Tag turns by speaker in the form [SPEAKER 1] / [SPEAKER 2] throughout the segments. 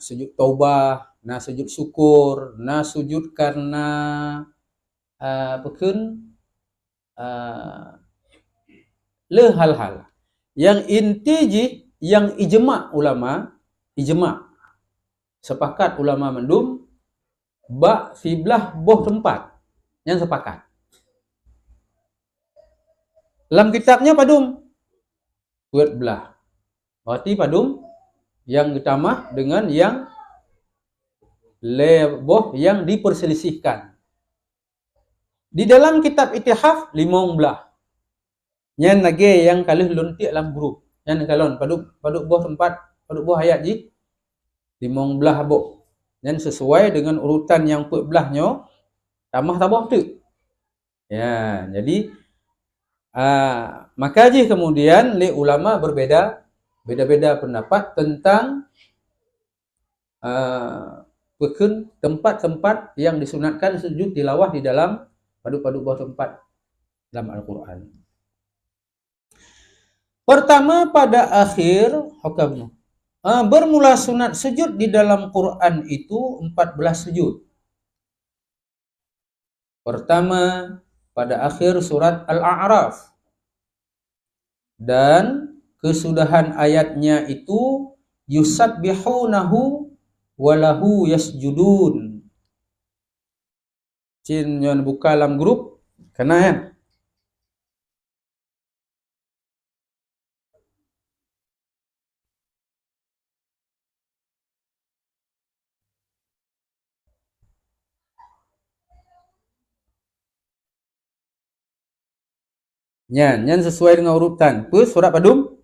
[SPEAKER 1] sujud taubah, na sujud syukur, na sujud karena le hal-hal yang inti ji yang ijma' ulama, ijma' sepakat ulama mendum ba fiblah boh tempat yang sepakat. Dalam kitabnya padum buat belah. Berarti padum yang ditambah dengan yang leboh yang diperselisihkan. Di dalam kitab Itihaf 5 belah. Yang lagi yang kalih luntik dalam grup. Yang kalon paduk boh tempat, paduk boh ayat ji 5 belah boh. Yang sesuai dengan urutan yang put belahnya tambah tabah tu. Ya, jadi maka ji kemudian li ulama beda-beda pendapat tentang tempat-tempat yang disunatkan sujud tilawah di dalam paduk-paduk bawah tempat dalam Al-Quran. Pertama pada akhir hukumnya. Bermula sunat sujud di dalam Quran itu 14 sujud. Pertama pada akhir surat Al-A'raf. Dan kesudahan ayatnya itu yusabbihunahu walahu yasjudun. Cin yang buka dalam grup kena kan? Nyan sesuai dengan urutan. Pu surat padum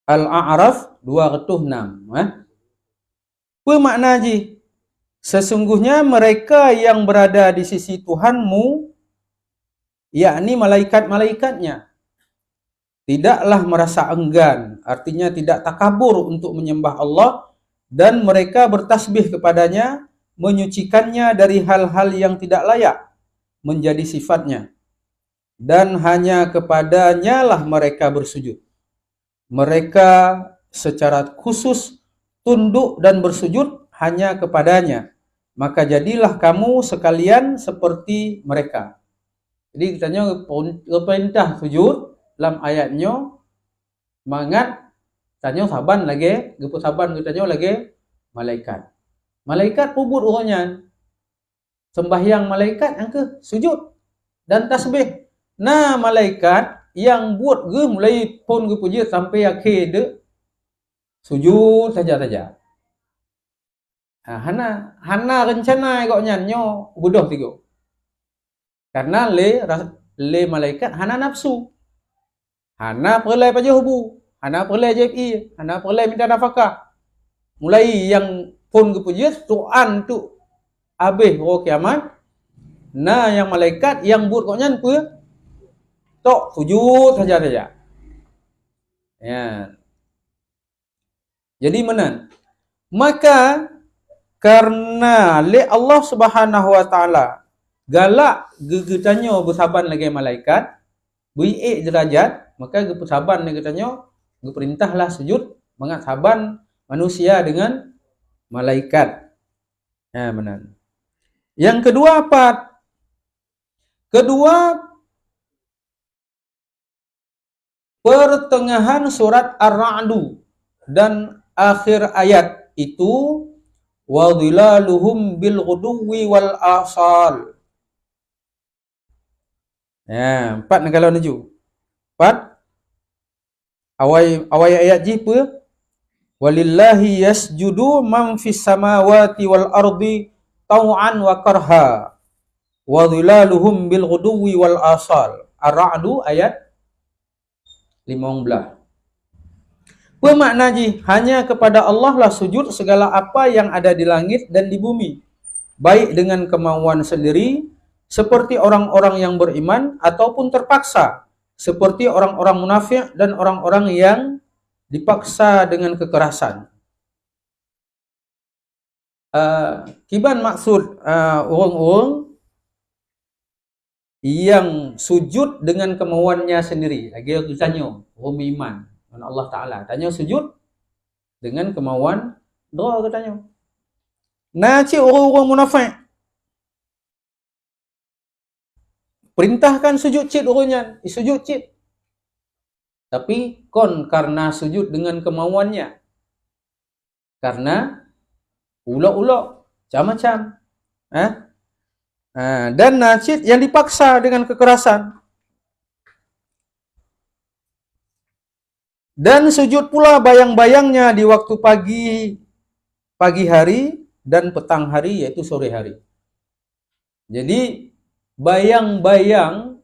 [SPEAKER 1] Al-A'raf 206. Apa makna ji? Sesungguhnya mereka yang berada di sisi Tuhanmu, yakni malaikat-malaikatnya, tidaklah merasa enggan, artinya tidak takabur untuk menyembah Allah, dan mereka bertasbih kepadanya, menyucikannya dari hal-hal yang tidak layak menjadi sifatnya. Dan hanya kepadanya lah mereka bersujud. Mereka secara khusus tunduk dan bersujud hanya kepadanya. Maka jadilah kamu sekalian seperti mereka. Jadi kitanya perintah sujud dalam ayatnya mangat tanya saban lagi, geput saban kitanya lagi malaikat. Malaikat pubut orangnya. Sembahyang malaikat yang ke sujud dan tasbih. Nah, malaikat yang buat ge mulai pun ge puji sampai akhir de sujud saja. Hana rencana kok nyanyo bodoh tigo. Karena le malaikat hana nafsu. Hana perlai paja hubu, hana perlai JPI, hana perlai minta nafkah. Mulai yang pun ge puji tuan tu habis ro kiamat. Nah, yang malaikat yang buat kok nyan pu tok sujud saja. Ya. Jadi mana? Maka karena li Allah Subhanahu wa taala galak gegetanyo bersaban lagi malaikat, bui'ik derajat, maka bersaban lagi gegetanyo perintahlah sujud mengat saban manusia dengan malaikat. Ya, benar. Yang kedua apa? Kedua, pertengahan surat Ar-Ra'du dan akhir ayat itu wa dhilaluhum bil ghuduwi wal asal. Ya, 4 kalau nuju. 4 awal ayat ji apa? Walillahi yasjudu man fis samawati wal ardi tau'an wa karha wa dhilaluhum bil ghuduwi wal asal. Ar-Ra'du ayat 15. Apa makna ji? Hanya kepada Allah lah sujud segala apa yang ada di langit dan di bumi, baik dengan kemauan sendiri seperti orang-orang yang beriman ataupun terpaksa seperti orang-orang munafik dan orang-orang yang dipaksa dengan kekerasan. Kiban maksud orang-orang yang sujud dengan kemauannya sendiri. Lagi aku tanya, orang iman, Allah Ta'ala. Tanya sujud dengan kemauan doa katanya. Nah, cik orang-orang munafik perintahkan sujud cik orangnya, sujud cik. Tapi kon karena sujud dengan kemauannya. Karena ulok-ulok macam-macam. Dan cik yang dipaksa dengan kekerasan. Dan sujud pula bayang-bayangnya di waktu pagi hari dan petang hari, yaitu sore hari. Jadi bayang-bayang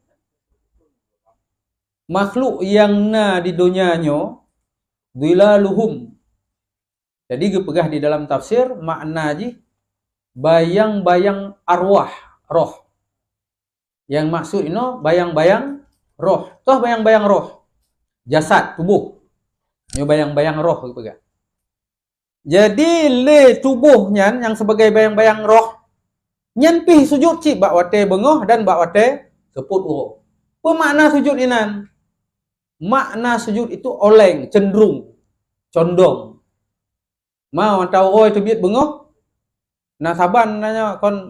[SPEAKER 1] makhluk yang na di dunianya dhilaluhum. Jadi gepegah di dalam tafsir makna ji bayang-bayang arwah, roh. Yang maksud ini bayang-bayang roh. Toh bayang-bayang roh. Jasad, tubuh. Ini bayang-bayang roh gepegah. Jadi le tubuhnya yang sebagai bayang-bayang roh nyan pih sujud cik bak wate bengoh dan bak wate seput uroh. Apa makna sujud inan? Makna sujud itu oleng, cenderung, condong. Mau tahu oh itu biat bengoh? Nah saban nanya kon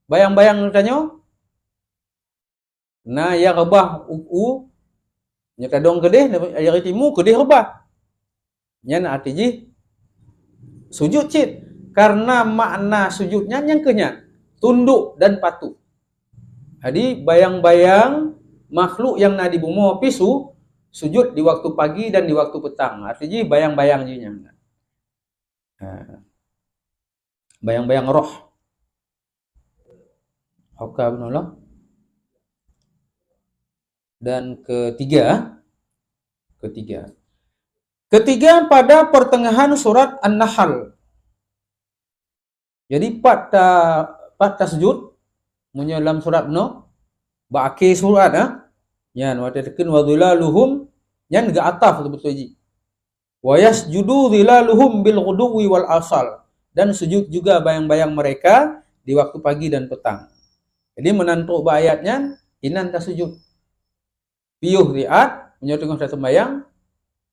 [SPEAKER 1] bayang-bayang tanya. Nah ya rebah nya kadong kedih ya timu kedih rebah. Nyan arti ji sujud cik karena makna sujudnya yang kenyang, tunduk dan patuh. Jadi bayang-bayang makhluk yang na di bumi pisu sujud di waktu pagi dan di waktu petang. Artinya bayang-bayang jinya. Bayang-bayang roh. Oke, benar. Dan ketiga pada pertengahan surat An-Nahl. Jadi pada sujud munya dalam surat no ba akhir surat yan wa tekin wa dhilaluhum yan ga ataf betul ji. Wa yasjudu dhilaluhum bil ghuduwi wal asal, dan sujud juga bayang-bayang mereka di waktu pagi dan petang. Jadi menantuk ayatnya inan ta sujud. Piuh riat menyotong satu bayang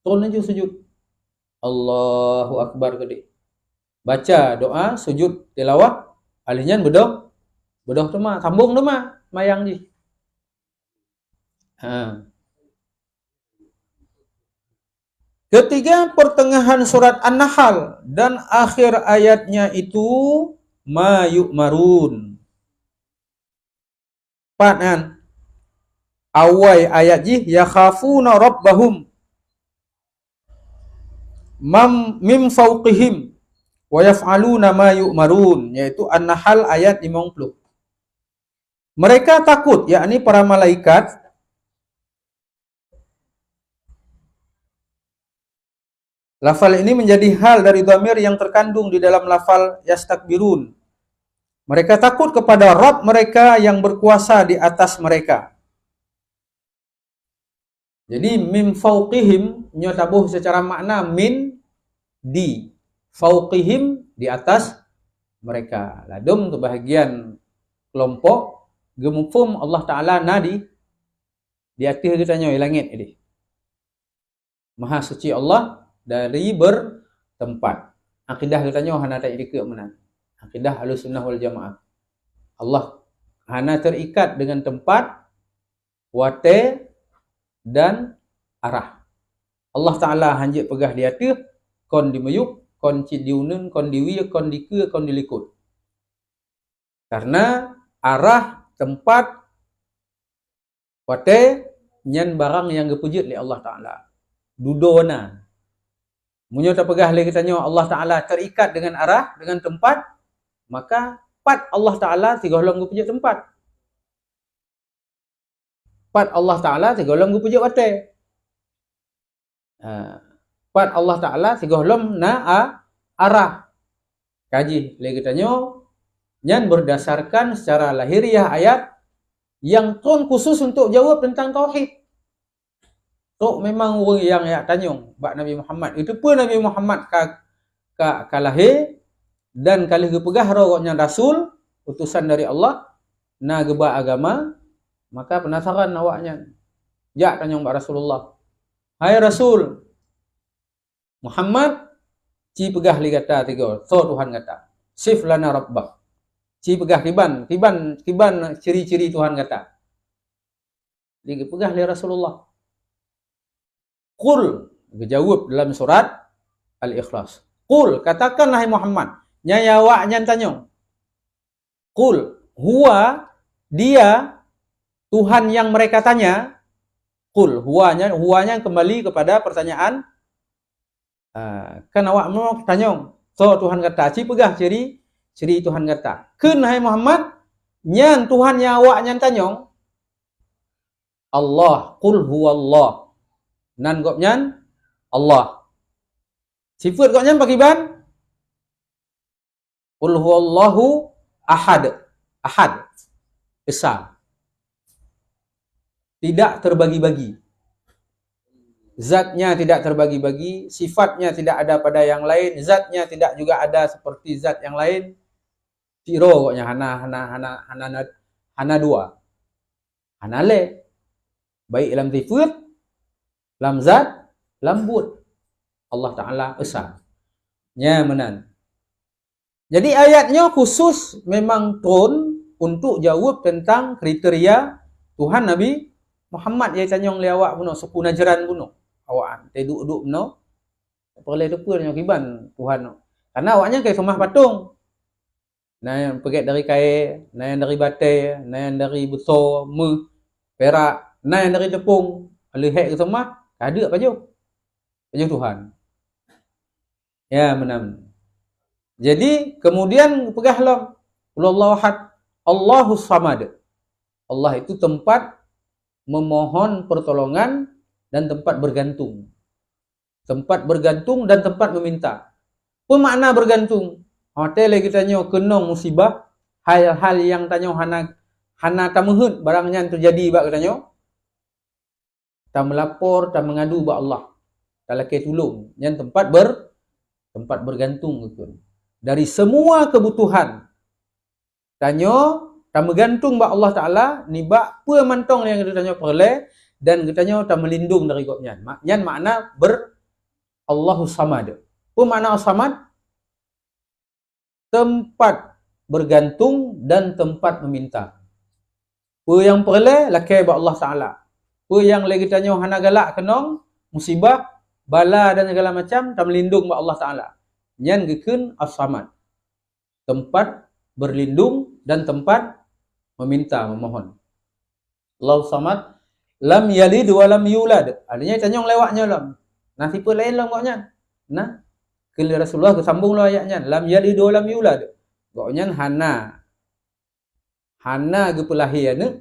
[SPEAKER 1] turun aja sujud. Allahu akbar gede. Baca doa sujud tilawah alihnya bedoh tu mah sambung tu mah mayang ji. Ketiga pertengahan surat An-Nahl dan akhir ayatnya itu ma yu'marun. Panan awai ayat ji yakhafuna rabbahum mim fawqihim wa yaf'aluna ma yu'marun, yaitu An-Nahl ayat 50. Mereka takut, yakni para malaikat, lafal ini menjadi hal dari dhamir yang terkandung di dalam lafal yastakbirun. Mereka takut kepada Rabb mereka yang berkuasa di atas mereka. Jadi mim fauqihim nyotabuh secara makna min di fauqihim di atas mereka. Ladum tu bahagian kelompok gemufum Allah Taala nadi di atas kitanya langit ini. Maha suci Allah dari bertempat. Akidah kitanya hana tak dikek mana. Akidah Ahlussunnah wal Jamaah. Allah hana terikat dengan tempat, wate dan arah. Allah Ta'ala hanjit pegah di atas, kon dimeyuk, kon cidiunun, kon diwi, kon dike, kon dilikut. Karena arah, tempat, wate, nyan barang yang gepujit oleh Allah Ta'ala. Dudona. Munyo tak pegah lagi tanya Allah Ta'ala terikat dengan arah, dengan tempat, maka pat Allah Ta'ala tiga ulang gepujit tempat. Pat Allah Ta'ala tiga ulang gepujit wate. Pat Allah Ta'ala tiga ulang na arah. Kaji lagi tanya, nyan berdasarkan secara lahiriah ayat yang ton khusus untuk jawab tentang tauhid. So memang orang yang tanyong bak Nabi Muhammad itu pun Nabi Muhammad ka lahir dan kali gepegah rokoknya rasul utusan dari Allah na geba agama, maka penasaran awaknya ya tanyong bak Rasulullah, hai Rasul Muhammad Ci pegah li kata tiga. So Tuhan kata. Sif lana rabbak. Ci pegah kiban ciri-ciri Tuhan kata. Dia pegah li Rasulullah. Qul, dia jawab dalam surat Al-Ikhlas. Qul, katakanlah Muhammad. Nya awak nyan tanya. Qul, huwa, dia Tuhan yang mereka tanya. Qul, huwanya kembali kepada pertanyaan. Kan awak mau tanya. So Tuhan kata, ci pegah ciri Tuhan kata. Kun hai Muhammad, nyan Tuhan yang awak nyan tanya. Allah, qul huwallah. Nan gop nyan Allah. Sifat gop nyan pakiban. Qul huwallahu ahad. Ahad. Esa. Tidak terbagi-bagi. Zatnya tidak terbagi-bagi, sifatnya tidak ada pada yang lain, zatnya tidak juga ada seperti zat yang lain. Tiro koknya hana dua. Hana le. Baik dalam sifat, dalam zat, dalam buat. Allah Ta'ala esa. Nya menan. Jadi ayatnya khusus memang turun untuk jawab tentang kriteria Tuhan Nabi Muhammad yang tanya oleh awak puno suku Najran puno. Awak te duduk puno. Perle tepurnya kiban Tuhan. Karena awaknya kayak rumah patung. Nah yang pegat dari kain, nah yang dari batai, nah yang dari besar, perak, nah yang dari tepung, lehek ke semua, ada apa je? Apa Tuhan. Ya benar. Jadi kemudian pegahlah Allahu Ahad, Allahus Samad. Allah itu tempat memohon pertolongan dan tempat bergantung. Tempat bergantung dan tempat meminta. Apa makna bergantung? Hotel kita nyo kenong musibah, hal-hal yang tanyo hana tamuhut barangnya yang terjadi bak kita nyo. Ta melapor, ta mengadu bak Allah. Ta laki tolong, yang tempat bergantung gitu. Dari semua kebutuhan tanyo ta bergantung bak Allah Taala ni bak apa mantong yang kita tanyo perle dan kita nyo ta melindung dari gopnya. Nyan makna Allahus Samad. Apa makna As-Samad? Tempat bergantung dan tempat meminta. Apa yang perle laki bak Allah Taala. Apa yang lagi kita nyo hana galak kenong musibah, bala dan segala macam ta melindung bak Allah Taala. Nyan gekeun As-Samad. Tempat berlindung dan tempat meminta, memohon. Allahu Samad lam yalid wa lam yulad. Artinya tanyong lewatnya lam. Nah tipe lain lam goknya. Nah, ke Rasulullah kesambung lo ayatnya. Lam yalid wa lam yulad. Goknya hana gepelahi anu.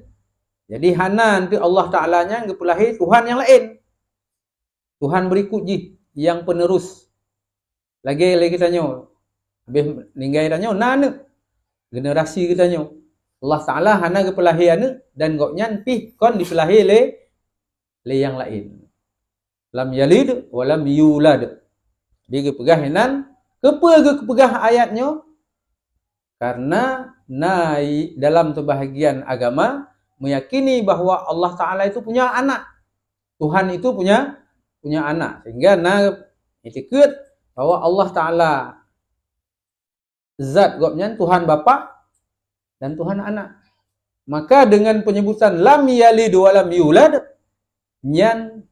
[SPEAKER 1] Jadi hana nanti Allah Ta'ala-nya gepelahi Tuhan yang lain. Tuhan berikut ji yang penerus. Lagi tanya. Habis ninggai tanya nanu. Generasi kita tanya. Allah Ta'ala hana gepelahi anu dan goknya pih kon dipelahi le yang lain. Lam yalid wa lam yulad. Dia kepegahinan kepegah ayatnya karena dalam sebahagian agama meyakini bahwa Allah Ta'ala itu punya anak. Tuhan itu punya anak. Sehingga itikad bahwa Allah Ta'ala zat gopnya Tuhan Bapa dan Tuhan anak. Maka dengan penyebutan lam yalid wa lam yulad nyan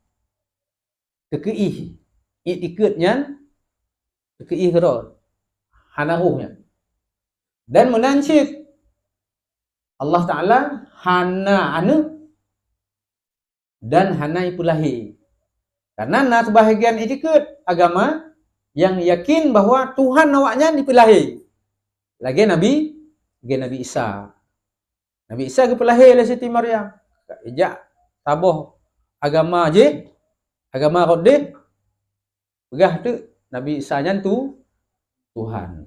[SPEAKER 1] kekeih itikad nyan kekeih kero hanahuhnya dan menancip Allah Ta'ala hana anu dan hana ipulahi. Karena sebahagian itikad agama yang yakin bahwa Tuhan awaknya dipulahi. Lagi Nabi Isa. Nabi Isa dipulahi oleh Siti Maryam. Ejak taboh agama je, agama kodeh. Pegah tu Nabi Isa nya tu Tuhan.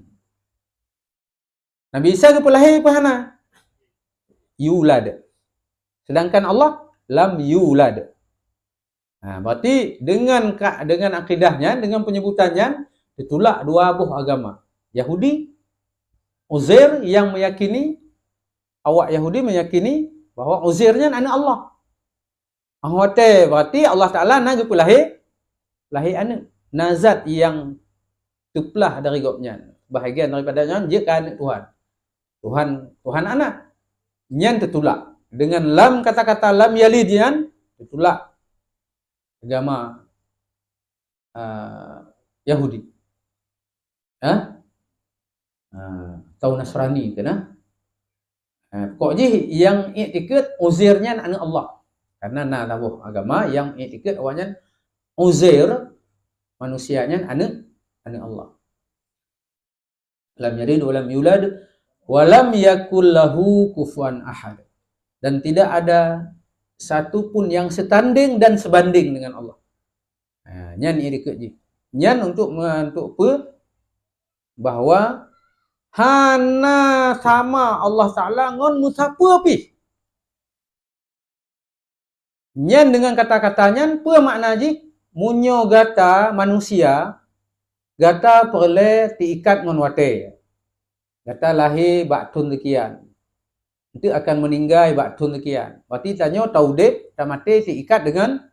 [SPEAKER 1] Nabi Isa dipulahi pahana yulad. Sedangkan Allah lam yulad. Nah, berarti dengan akidahnya, dengan penyebutannya ditolak dua buah agama. Yahudi Uzair yang meyakini, awak Yahudi meyakini bahwa Uzairnya anak Allah. Berarti Allah Ta'ala nak pelahi anak. Nazat yang Tuplah dari gopnya. Bahagian daripadanya dia kan Tuhan. Tuhan anak. Nyan tertulak. Dengan lam, kata-kata lam yalid nyan tertulak agama Yahudi. Atau Nasrani kena. Pokoknya yang iktikad Uzairnya anak Allah. Karena tahu agama yang iktikad awalnya Uzair manusianya anak Allah. Lam yalid wa lam yulad wa lam yakul lahu kufuwan ahad. Dan tidak ada satu pun yang setanding dan sebanding dengan Allah. Nyan iktikad je. Nyan untuk apa? Bahawa hana sama Allah Ta'ala ngon mutapa api. Nyan dengan kata-katanya, apa makna je? Munyo gata manusia, gata perle diikat ngon wate. Gata lahir baktun sekian. Itu akan meninggal baktun sekian. Berarti tanya taudep, tamate diikat dengan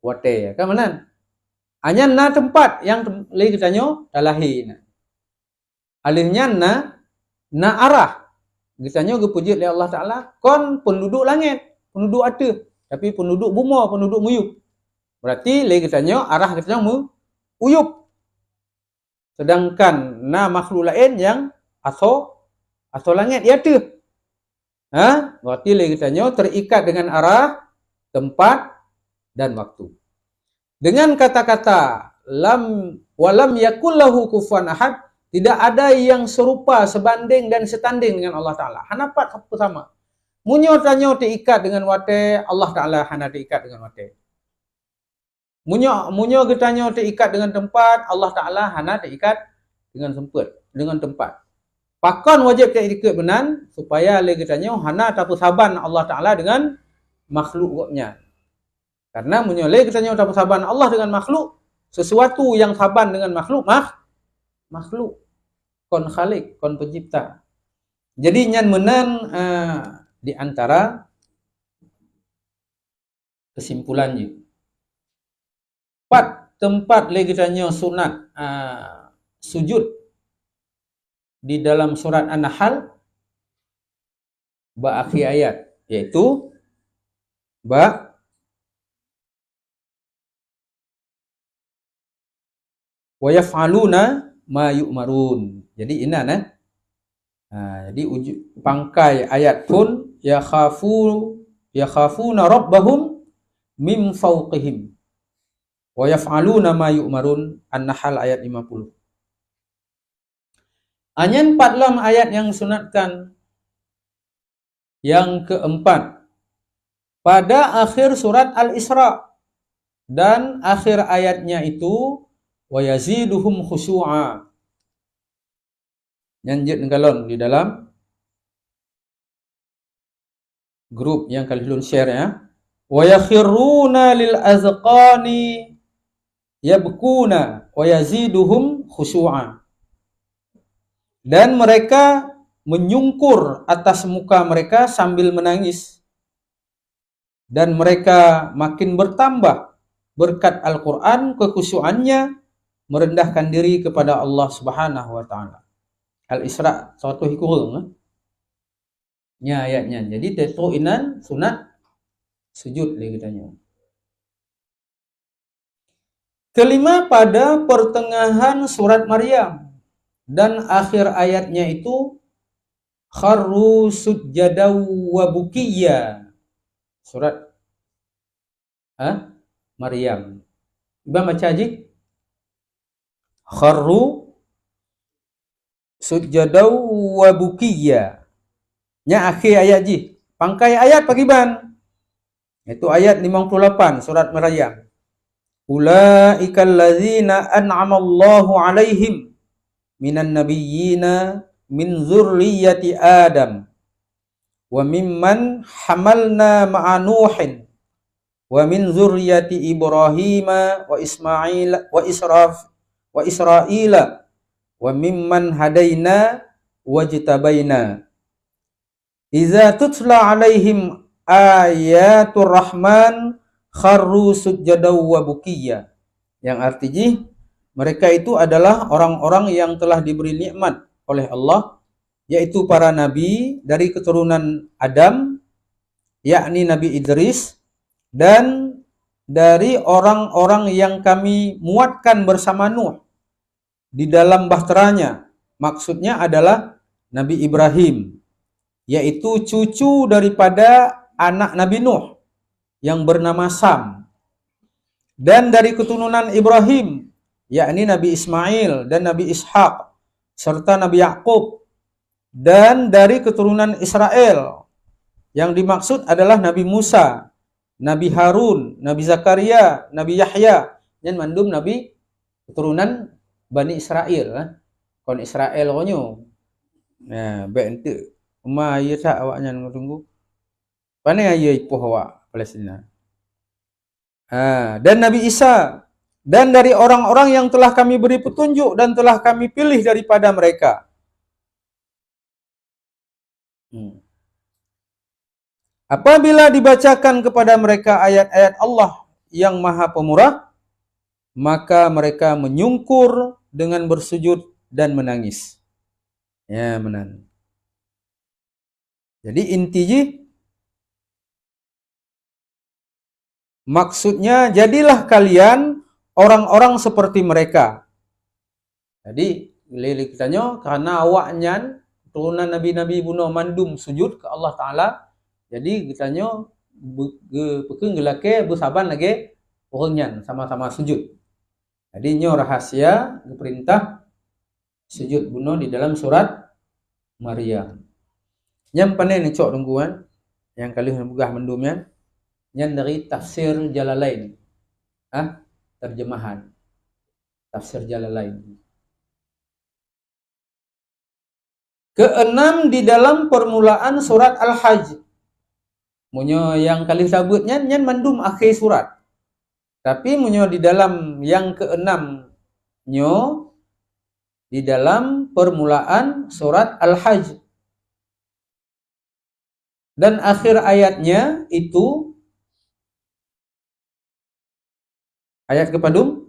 [SPEAKER 1] wate. Kan mana? Hanya na tempat yang lagi tanya dah lahir. Alihnya na arah. Gisanya gepuji oleh Allah Ta'ala, kon penduduk langit, penduduk ada, tapi penduduk buma, penduduk muyup. Berarti lagi gisanya arah gisanya uyup. Sedangkan na makhluk lain yang atau langit dia ada. Berarti lagi gisanya terikat dengan arah, tempat dan waktu. Dengan kata-kata lam walam yakul lahu kufuwan ahad, tidak ada yang serupa, sebanding dan setanding dengan Allah Ta'ala. Hanapat apa sama. Munyo tanyo diikat dengan wate, Allah Ta'ala hana diikat dengan wate. Munyo getanyo diikat dengan tempat, Allah Ta'ala hana diikat dengan tempat. Pakon wajib diikat benan, supaya lagi tanyo hana tapu saban Allah Ta'ala dengan makhluk gopnya. Karena munyo lagi tanyo tapu saban Allah dengan makhluk, sesuatu yang saban dengan makhluk, makhluk. Kon khalik, kon pencipta. Jadi nyan menan di antara kesimpulannya. 4 tempat lagi tanya sunat sujud di dalam surat An-Nahl akhir ayat, yaitu wa yaf'aluna ma yu'marun. Jadi ini jadi pangkai ayat pun yakhafuna rabbahum min fawqihim wa yaf'aluna ma yu'marun. An-Nahl ayat 50. Hanya 4 ayat yang sunatkan. Yang keempat, pada akhir surat Al-Isra dan akhir ayatnya itu wa yaziduhum khusyu'a. Nyanjit galon di dalam grup yang kalian share ya. Wa yakhiruna lil azqani yabkuna wa yaziduhum khusyu'a. Dan mereka menyungkur atas muka mereka sambil menangis. Dan mereka makin bertambah berkat Al-Quran, kekhusyuannya merendahkan diri kepada Allah Subhanahu wa Ta'ala. Al-Isra 1 hikurung nya ayatnya. Jadi tetu inan sunat sujud lagi tanya. Kelima, pada pertengahan surat Maryam dan akhir ayatnya itu kharru sujjadaw wa bukiyya. Surat Maryam. Iba baca aja. Kharru sujjadaw wa bukiyya. Nya akhir ayat ji. Pangkai ayat pagiban. Itu ayat 58 surat Maryam. Ulaikal ladzina an'ama Allahu 'alaihim minan nabiyyina min dzurriyyati Adam wa mimman hamalna ma'a Nuhin wa min dzurriyyati Ibrahim wa Ismail wa Israila wa mimman hadaina wajtabaina. Iza tutla alaihim ayatul rahman kharru sujjadaw wa bukiyya. Yang artinya Mereka itu adalah orang-orang yang telah diberi nikmat oleh Allah, yaitu para nabi dari keturunan Adam, yakni Nabi Idris, dan dari orang-orang yang kami muatkan bersama Nuh di dalam bahteranya. Maksudnya adalah Nabi Ibrahim, yaitu cucu daripada anak Nabi Nuh yang bernama Sam. Dan dari keturunan Ibrahim, yakni Nabi Ismail dan Nabi Ishak, serta Nabi Yakub. Dan dari keturunan Israel, yang dimaksud adalah Nabi Musa, Nabi Harun, Nabi Zakaria, Nabi Yahya, dan mandum Nabi keturunan Bani Israel. Kon Israel konyo. Nah, baik ente. Ma ya tak awaknya tunggu. Pane ya ipoh awak Palestina. Dan Nabi Isa, dan dari orang-orang yang telah kami beri petunjuk dan telah kami pilih daripada mereka. Apabila dibacakan kepada mereka ayat-ayat Allah yang Maha Pemurah, maka mereka menyungkur dengan bersujud dan menangis. Ya, menan. Jadi intinya, maksudnya jadilah kalian orang-orang seperti mereka. Jadi lilik kitanya karena awaknya turunan nabi-nabi bunuh mandum sujud ke Allah Taala. Jadi kitanya peking gelake bersaban lagi orangnya sama-sama sujud. Jadi nyo rahasia perintah sujud bunuh di dalam surat Maryam. Yang panen cok tungguan yang kali megah mendumnya yang dari tafsir Jalalain. Terjemahan tafsir Jalalain. Keenam di dalam permulaan surat Al-Hajj. Munyo yang kali sabutnya nyan mandum akhir surat. Tapi munyo di dalam yang keenam nyo di dalam permulaan surat Al-Hajj. Dan akhir ayatnya itu ayat kepadum.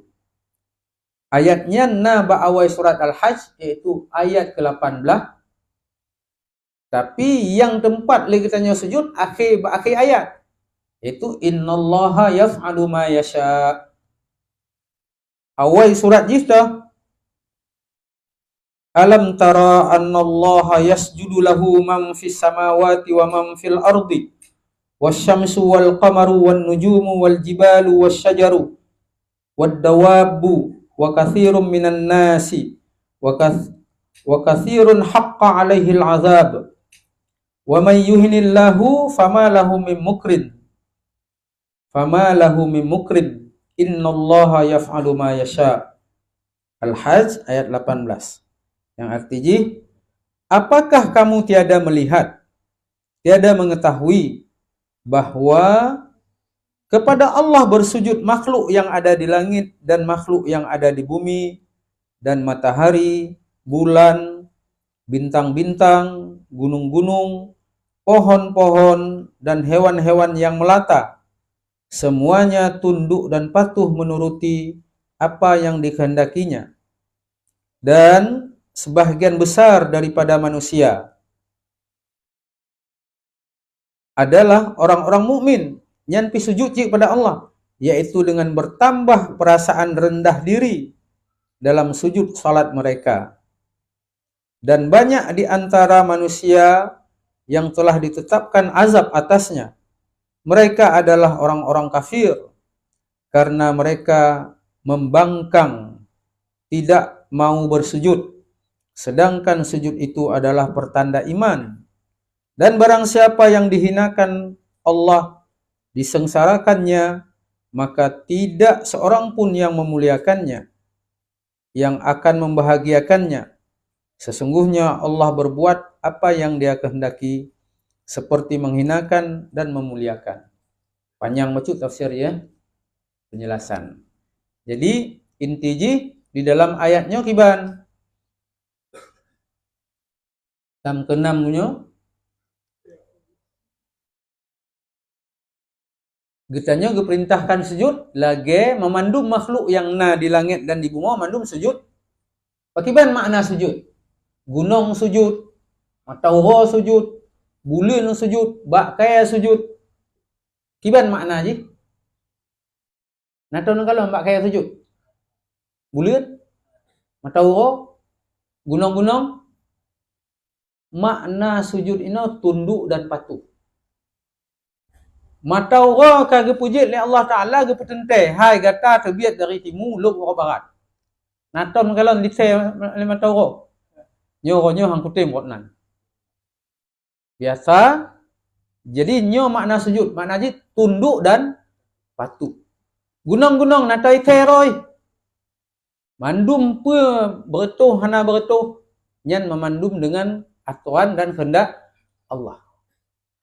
[SPEAKER 1] Ayatnya na ba'awai surat Al-Hajj yaitu ayat ke-18. Tapi yang tempat lagi tanya sujud akhir ayat yaitu innallaha yaf'alu ma yasha. Awal surat jista alam tara annallaha yasjudu lahu man fis samawati wa man fil ardi wasyamsu wal qamaru wan nujumu wal jibalu wasyajaru wad dawabu wa katsirun minan nasi wa katsirun haqqa alaihi al azab. Wa may yuhinillahu fama lahu min mukrin. Fama lahu min mukrin. Innallaha yaf'alu ma yasha. Al-Hajj ayat 18. Yang artinya, apakah kamu tiada melihat, tiada mengetahui bahwa kepada Allah bersujud makhluk yang ada di langit dan makhluk yang ada di bumi, dan matahari, bulan, bintang-bintang, gunung-gunung, pohon-pohon, dan hewan-hewan yang melata. Semuanya tunduk dan patuh menuruti apa yang dikehendakinya. Dan sebahagian besar daripada manusia adalah orang-orang mukmin yang sujud kepada Allah, yaitu dengan bertambah perasaan rendah diri dalam sujud salat mereka. Dan banyak di antara manusia yang telah ditetapkan azab atasnya. Mereka adalah orang-orang kafir karena mereka membangkang, tidak mau bersujud. Sedangkan sujud itu adalah pertanda iman. Dan barang siapa yang dihinakan Allah, disengsarakannya, maka tidak seorang pun yang memuliakannya, yang akan membahagiakannya. Sesungguhnya Allah berbuat apa yang Dia kehendaki, seperti menghinakan dan memuliakan. Panjang macam tafsir ya, penjelasan. Jadi intinya di dalam ayatnya kiban tam keenamnya Getanya geperintahkan sujud, lagi memandum makhluk yang na di langit dan di bumi memandum sujud. Pakiban makna sujud. Gunung sujud, matahari sujud, bulan sujud, bakai sujud. Kiban makna je? Nato nang kalau bakai sujud. Bulan, matahari, gunung-gunung. Makna sujud ini tunduk dan patuh. Matahari kage puji oleh Allah Taala ge petentai, hai gata terbiat dari timur luk ke barat. Nato nang kalau dikse matahari. Nyo hang kutim nan. Biasa. Jadi nyo makna sujud, makna je tunduk dan patuh. Gunung-gunung natai teroi. Mandum pun bertuh hana bertuh, nyan memandum dengan aturan dan kehendak Allah.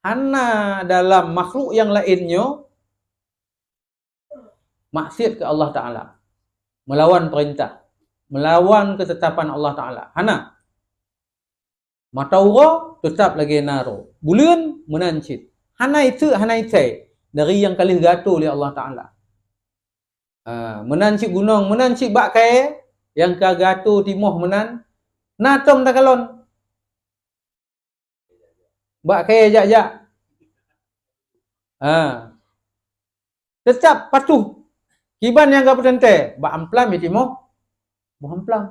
[SPEAKER 1] Hana dalam makhluk yang lainnya maksiat ke Allah Taala, melawan perintah, melawan ketetapan Allah Taala. Hana matahari tetap lagi naro, bulan menancit. Hana itu dari yang kali gato oleh Allah Taala. Menancit gunung, menancit bakai yang kagato timoh menan. Natom tak kalon. Bakai jak-jak. Tetap patuh. Kiban yang gak bertentai, bak amplam ya timoh. Bak amplam.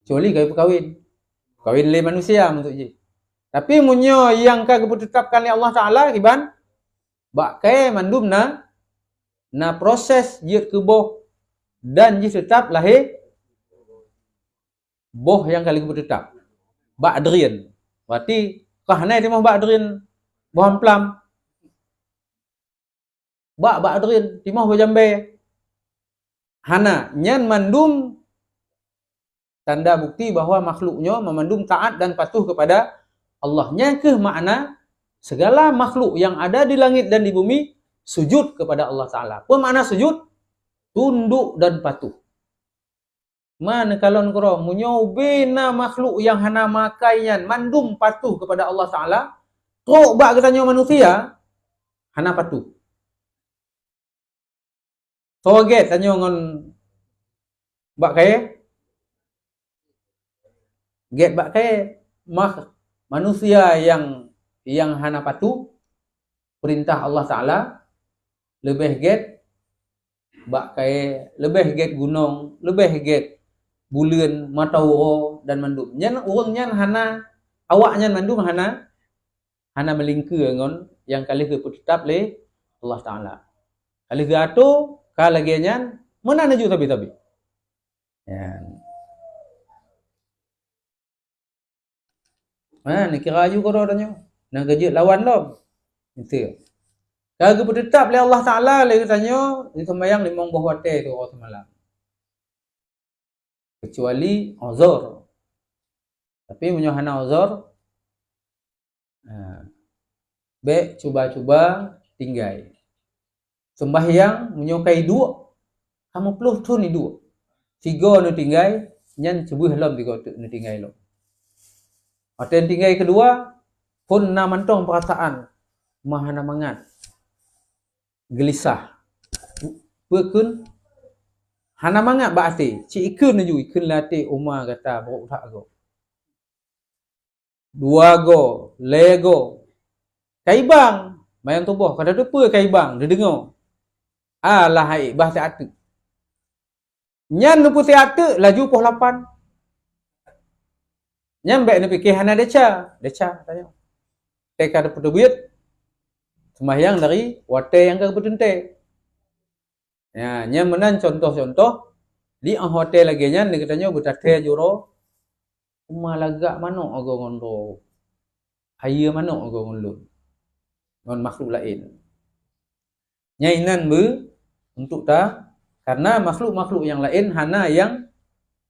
[SPEAKER 1] Kecuali kaya berkahwin. Kawin oleh manusia untuk je. Tapi munyo yang kagak ditetapkan oleh Allah Taala kiban bakai mandum na proses je ke boh dan je tetap lahir boh yang kali bertetap. Bak adrian. Berarti kahna dia mah bak adrian boh amplam. Bak adrian timah berjambe. Hana nyan mandum tanda bukti bahwa makhluknya memandum taat dan patuh kepada Allahnya ke makna segala makhluk yang ada di langit dan di bumi sujud kepada Allah Ta'ala. Apa makna sujud? Tunduk dan patuh. Mana kalau kau menyobena makhluk yang hana makaian mandum patuh kepada Allah Ta'ala, kau bak katanya manusia hana patuh. Soget tanya ngon bak kaya get bakai manusia yang hana patuh perintah Allah Taala lebih get bakai lebih get gunung, lebih get bulan, matahari dan mandum. Nyan urang nyan hana awak nyan mandum hana melingke ngon yang kali ke tetap le Allah Taala. Kali gato kalagi nyan mana naju tapi. Ya. Ni kira ayu kau tanya. Nak kerja lawan lo. Itu. Kalau bertetap oleh Allah Taala lagi tanya, ni sembahyang 5 waktu tu orang semalam. Kecuali uzur. Tapi menyohana uzur. Baik cuba tinggal. Sembahyang menyukai 2. Kamu peluh tu ni 2. 3 nu tinggal, nyan cebuh lam 3 nu tinggal lo. Atau tinggal kedua pun na mantong perasaan mahana mangat gelisah pekun hana mangat baati ci ikun ju ikun lati umma kata bro tak go 2 go lego kaibang mayan tubuh kada depa kaibang dia dengar alah hai bahasa atu nyan nu putih atu laju poh 8 nyambe ni fikir hana deca tanya. Teka ada duit sembahyang dari wate yang ke bertentai. Ya, nya menan contoh-contoh di hotel lagi nya ni katanya bertate juro umalaga mano ago ngondo. Haya mano ago ngondo. Non makhluk lain. Nya inan be untuk karena makhluk-makhluk yang lain hana yang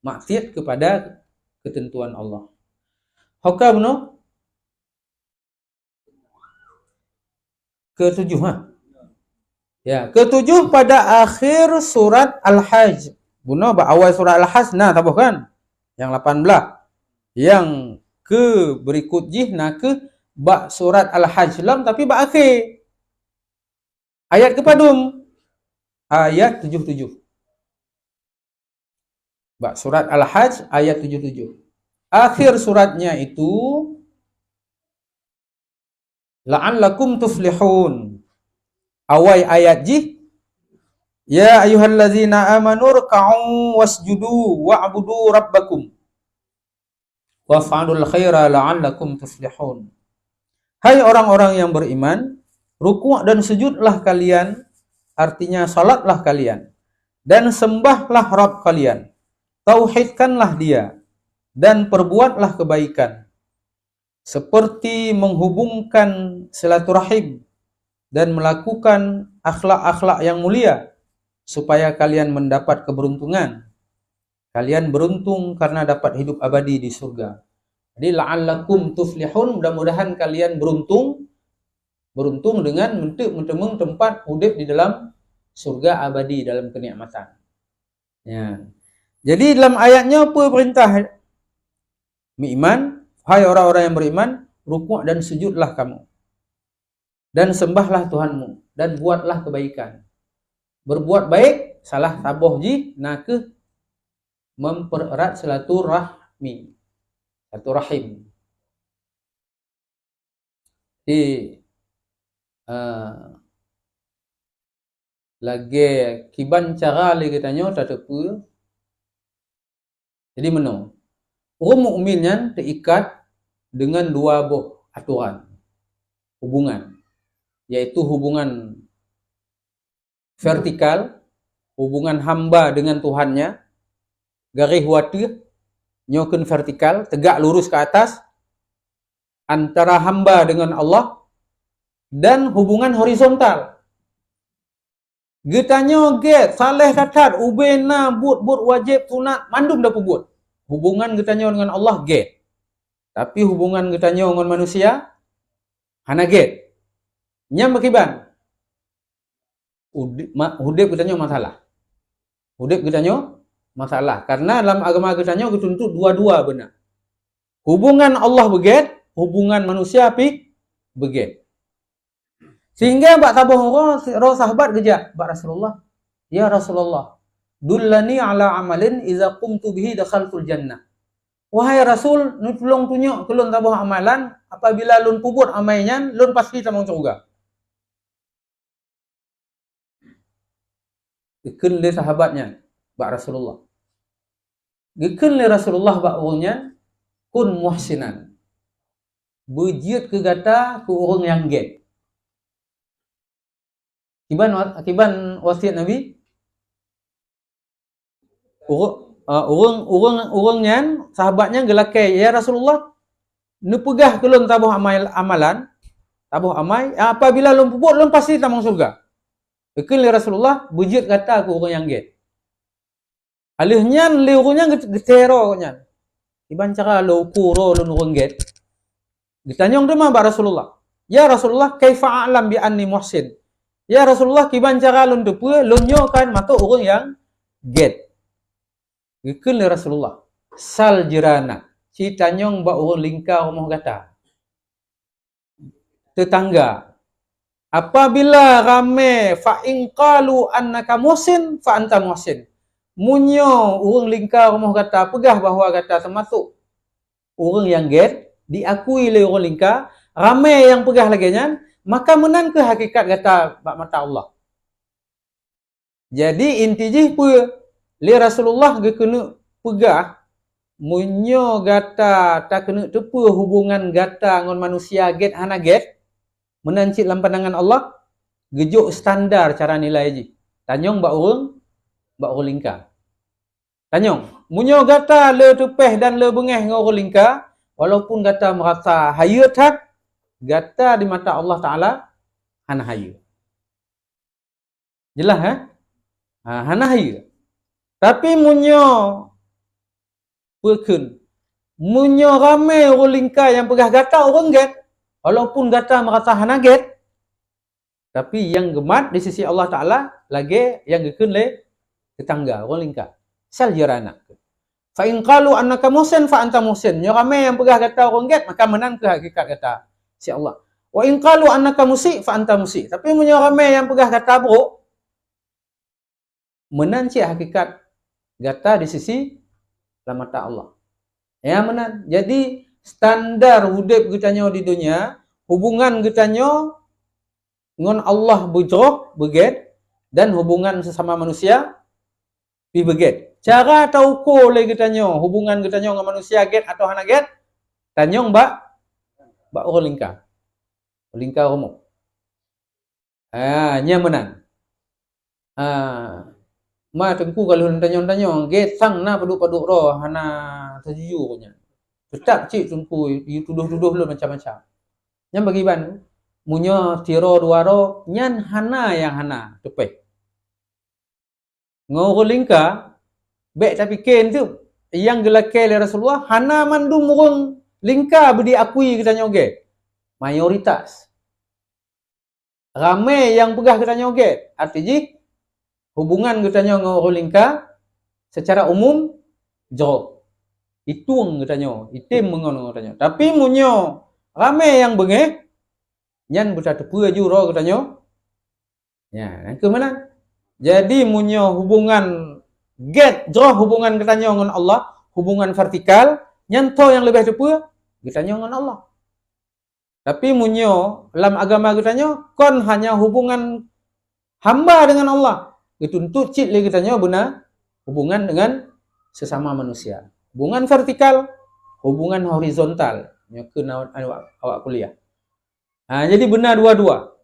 [SPEAKER 1] maksiat kepada ketentuan Allah. Hukam no ke-7 Ya, ke-7 pada akhir surat Al-Hajj. Buno ba awal surat Al-Hajj nah tabuh kan? Yang 18. Yang ke berikut jih nah ke ba surat Al-Hajj lam tapi ba akhir. Ayat kepadum ayat 77. Surat Al-Hajj ayat 77. Akhir suratnya itu la'allakum tuflihun. Awal ayat ji, ya ayyuhallazina amanu ruk'u wasjudu wa'budu rabbakum waf'alul khaira la'allakum tuflihun. Hai orang-orang yang beriman, rukuk dan sujudlah kalian, artinya salatlah kalian, dan sembahlah Rabb kalian, tauhidkanlah Dia, dan perbuatlah kebaikan, seperti menghubungkan silaturahim dan melakukan akhlak-akhlak yang mulia, supaya kalian mendapat keberuntungan. Kalian beruntung karena dapat hidup abadi di surga. Jadi la'allakum tuflihun, mudah-mudahan kalian beruntung dengan mentemung tempat hidup di dalam surga abadi dalam kenikmatan. Ya. Jadi dalam ayatnya apa perintah? Iman, hai orang-orang yang beriman, rukuk dan sujudlah kamu, dan sembahlah Tuhanmu, dan buatlah kebaikan. Berbuat baik, salah taboh ji, nak mempererat silaturahmi, silaturahim. Di lagi kiban cara lagi tanya tak apa. Jadi menang. Orang mukminnya terikat dengan dua buah aturan hubungan, yaitu hubungan vertikal, hubungan hamba dengan Tuhannya, garis watir, nyokin vertikal, tegak lurus ke atas, antara hamba dengan Allah, dan hubungan horizontal. Getanya get, saleh katat, ubena, but wajib, sunat, mandum dah pebut. Hubungan getanya dengan Allah get. Tapi hubungan getanya dengan manusia, hana get. Nyam bakiban. Hudib getanya masalah. Hudib getanya masalah. Karena dalam agama getanya dituntut dua-dua benar. Hubungan Allah beget, hubungan manusia api beget. Sehingga bak tabah roh sahabat gejak bak Rasulullah, ya Rasulullah, dullani ala amalin iza qumtu bihi dakhaltul jannah. Wahai Rasul, nu tolong tunjuk kelun tabah amalan, apabila lun puput amainya, lun pasti tamang surga. Ikun le sahabatnya bak Rasulullah. Ikun le Rasulullah bak orangnya, kun muhsinan. Berjiat ke gata ke orang yang get. Akiban wasiat Nabi, orangnya sahabatnya gelakai, ya Rasulullah, nu pegah kelun tabuh amalan, tabuh amai, apabila lun puput lun pasti tamang surga. Ikun li Rasulullah bujit kata ke orang yang get. Alihnya li orangnya getero nya. Iban cara lo kuro lun orang get. Ditanyong demah ba Rasulullah, ya Rasulullah, kaifa a'lam bi anni muhsin? Ya Rasulullah, kiban cara lun depu lun nyokan mato orang yang get. Ikun li Rasulullah, sal jirana, si tanyong ba orang lingkar rumah kata. Tetangga. Apabila rame fa in qalu annaka muhsin fa anta muhsin. Munyo orang lingkar rumah kata pegah bahawa kata termasuk orang yang get, diakui oleh orang lingkar, ramai yang pegah lagi nya, maka menan ke hakikat kata bak mata Allah. Jadi inti je pu li Rasulullah ge kena pegah munyo gata tak kena tepu hubungan gata ngon manusia get hana get, menancit dalam pandangan Allah, gejuk standar cara nilai je. Tanyong bak orang lingkar. Tanyong, munyo gata le tepeh dan le bengeh ngau orang lingkar, walaupun gata merasa hayat hak, gata di mata Allah Ta'ala hana hayat. Jelas hana hayat. Tapi munyo berkun, munyo ramai orang lingkar yang pegah gata orang get, walaupun gata merasa hana get, tapi yang gemat di sisi Allah Ta'ala lagi yang gekun le tetangga orang lingkar. Sal jirana. Fa in qalu annaka muhsin fa anta muhsin. Nyo ramai yang pegah kata orang get, maka menang ke hakikat kata si Allah. Wa in qalu annaka musyi fa anta musyi. Tapi munyo ramai yang pegah kata buruk, menan cik hakikat gata di sisi dalam mata Allah. Ya menan. Jadi standar hidup kita di dunia, hubungan kita ngon Allah bujroh beget dan hubungan sesama manusia pi beget. Cara tauko le kita hubungan kita dengan manusia get atau hana get, tanyong ba orang lingkar umum. Nya menan. Ma tengku kalau tanyong get sang na paduk roh hana terjujurnya. Tetap cik tengku tuduh-tuduh lu macam-macam. Yang bagi ban munyo tiro duaro nyan hana yang hana tepeh. Ngoro lingka bek tapi ken tu yang gelakai oleh Rasulullah hana mandum urang lingka bedi akui kita nyoge. Mayoritas. Ramai yang pegah kita nyoge. Artinya hubungan kita ngoro lingka secara umum jauh. Itung kita itim mengon kita. Tapi munyo ramai yang bengeh nyan buta tepu aju ro kita Ya, ke mana? Jadi munyo hubungan jauh hubungan kita dengan Allah, hubungan vertikal, nyanto yang lebih tepu kita dengan Allah. Tapi munyo dalam agama kita kon hanya hubungan hamba dengan Allah. Dituntut cik lagi kita benar hubungan dengan sesama manusia. Hubungan vertikal, hubungan horizontal. Ke awak kuliah. Jadi benar dua-dua.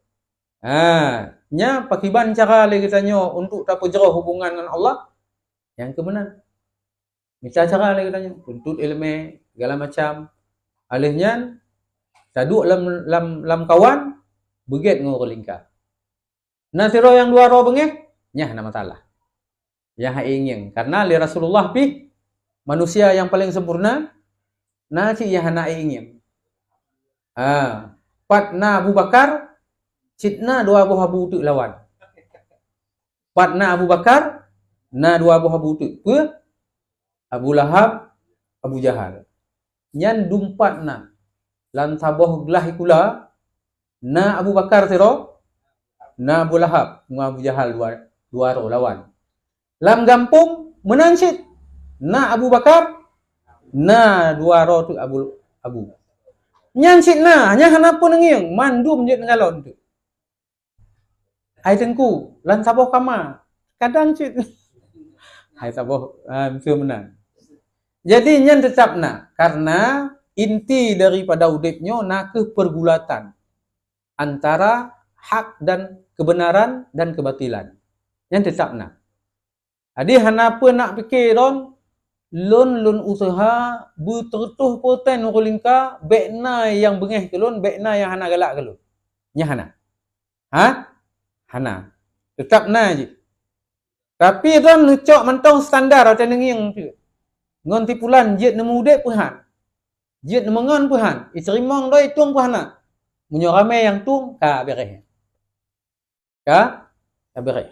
[SPEAKER 1] Nya pakiban cara lagi kita untuk tak jauh hubungan dengan Allah. Yang kebenar. Minta cara lagi kita tuntut ilmu segala macam. Alihnya taduk lam kawan beget ngoro lingkar. Nah siro yang dua roh bengeh nyah nama talah. Yang ingin karena li Rasulullah pi manusia yang paling sempurna nah cik yang nak ingin. Patna Abu Bakar citna dua buah abu tu lawan. Patna Abu Bakar na dua buah abu tu pe Abu Lahab Abu Jahal. Nyan dumpatna lan saboh gelah ikula na Abu Bakar tiro na Abu Lahab dengan Abu Jahal dua ro lawan. Lam gampung menancit na Abu Bakar na dua ro tu Abu. Nyan cit na nya hana pun ngiang mandum je ngalon tu. Hai tengku lan saboh kama kadang cit. Hai saboh betul menang. Jadi nyan tetap na karena inti daripada udipnya nak ke pergulatan antara hak dan kebenaran dan kebatilan. Yang tetap na. Adi hana pun nak fikir lun usaha bertertuh poten urulingka bekna yang bengeh ke lun, bekna yang hana galak ke lun. Nya hana. Hana. Tetap na je. Tapi ron nucok mentong standar macam ngiang tu. Ngon tipulan jet nemu dek puhan. Jet nemu ngon puhan. Isrimong doi tung puhana. Munyo ramai yang tung ka bereh. Ka bereh.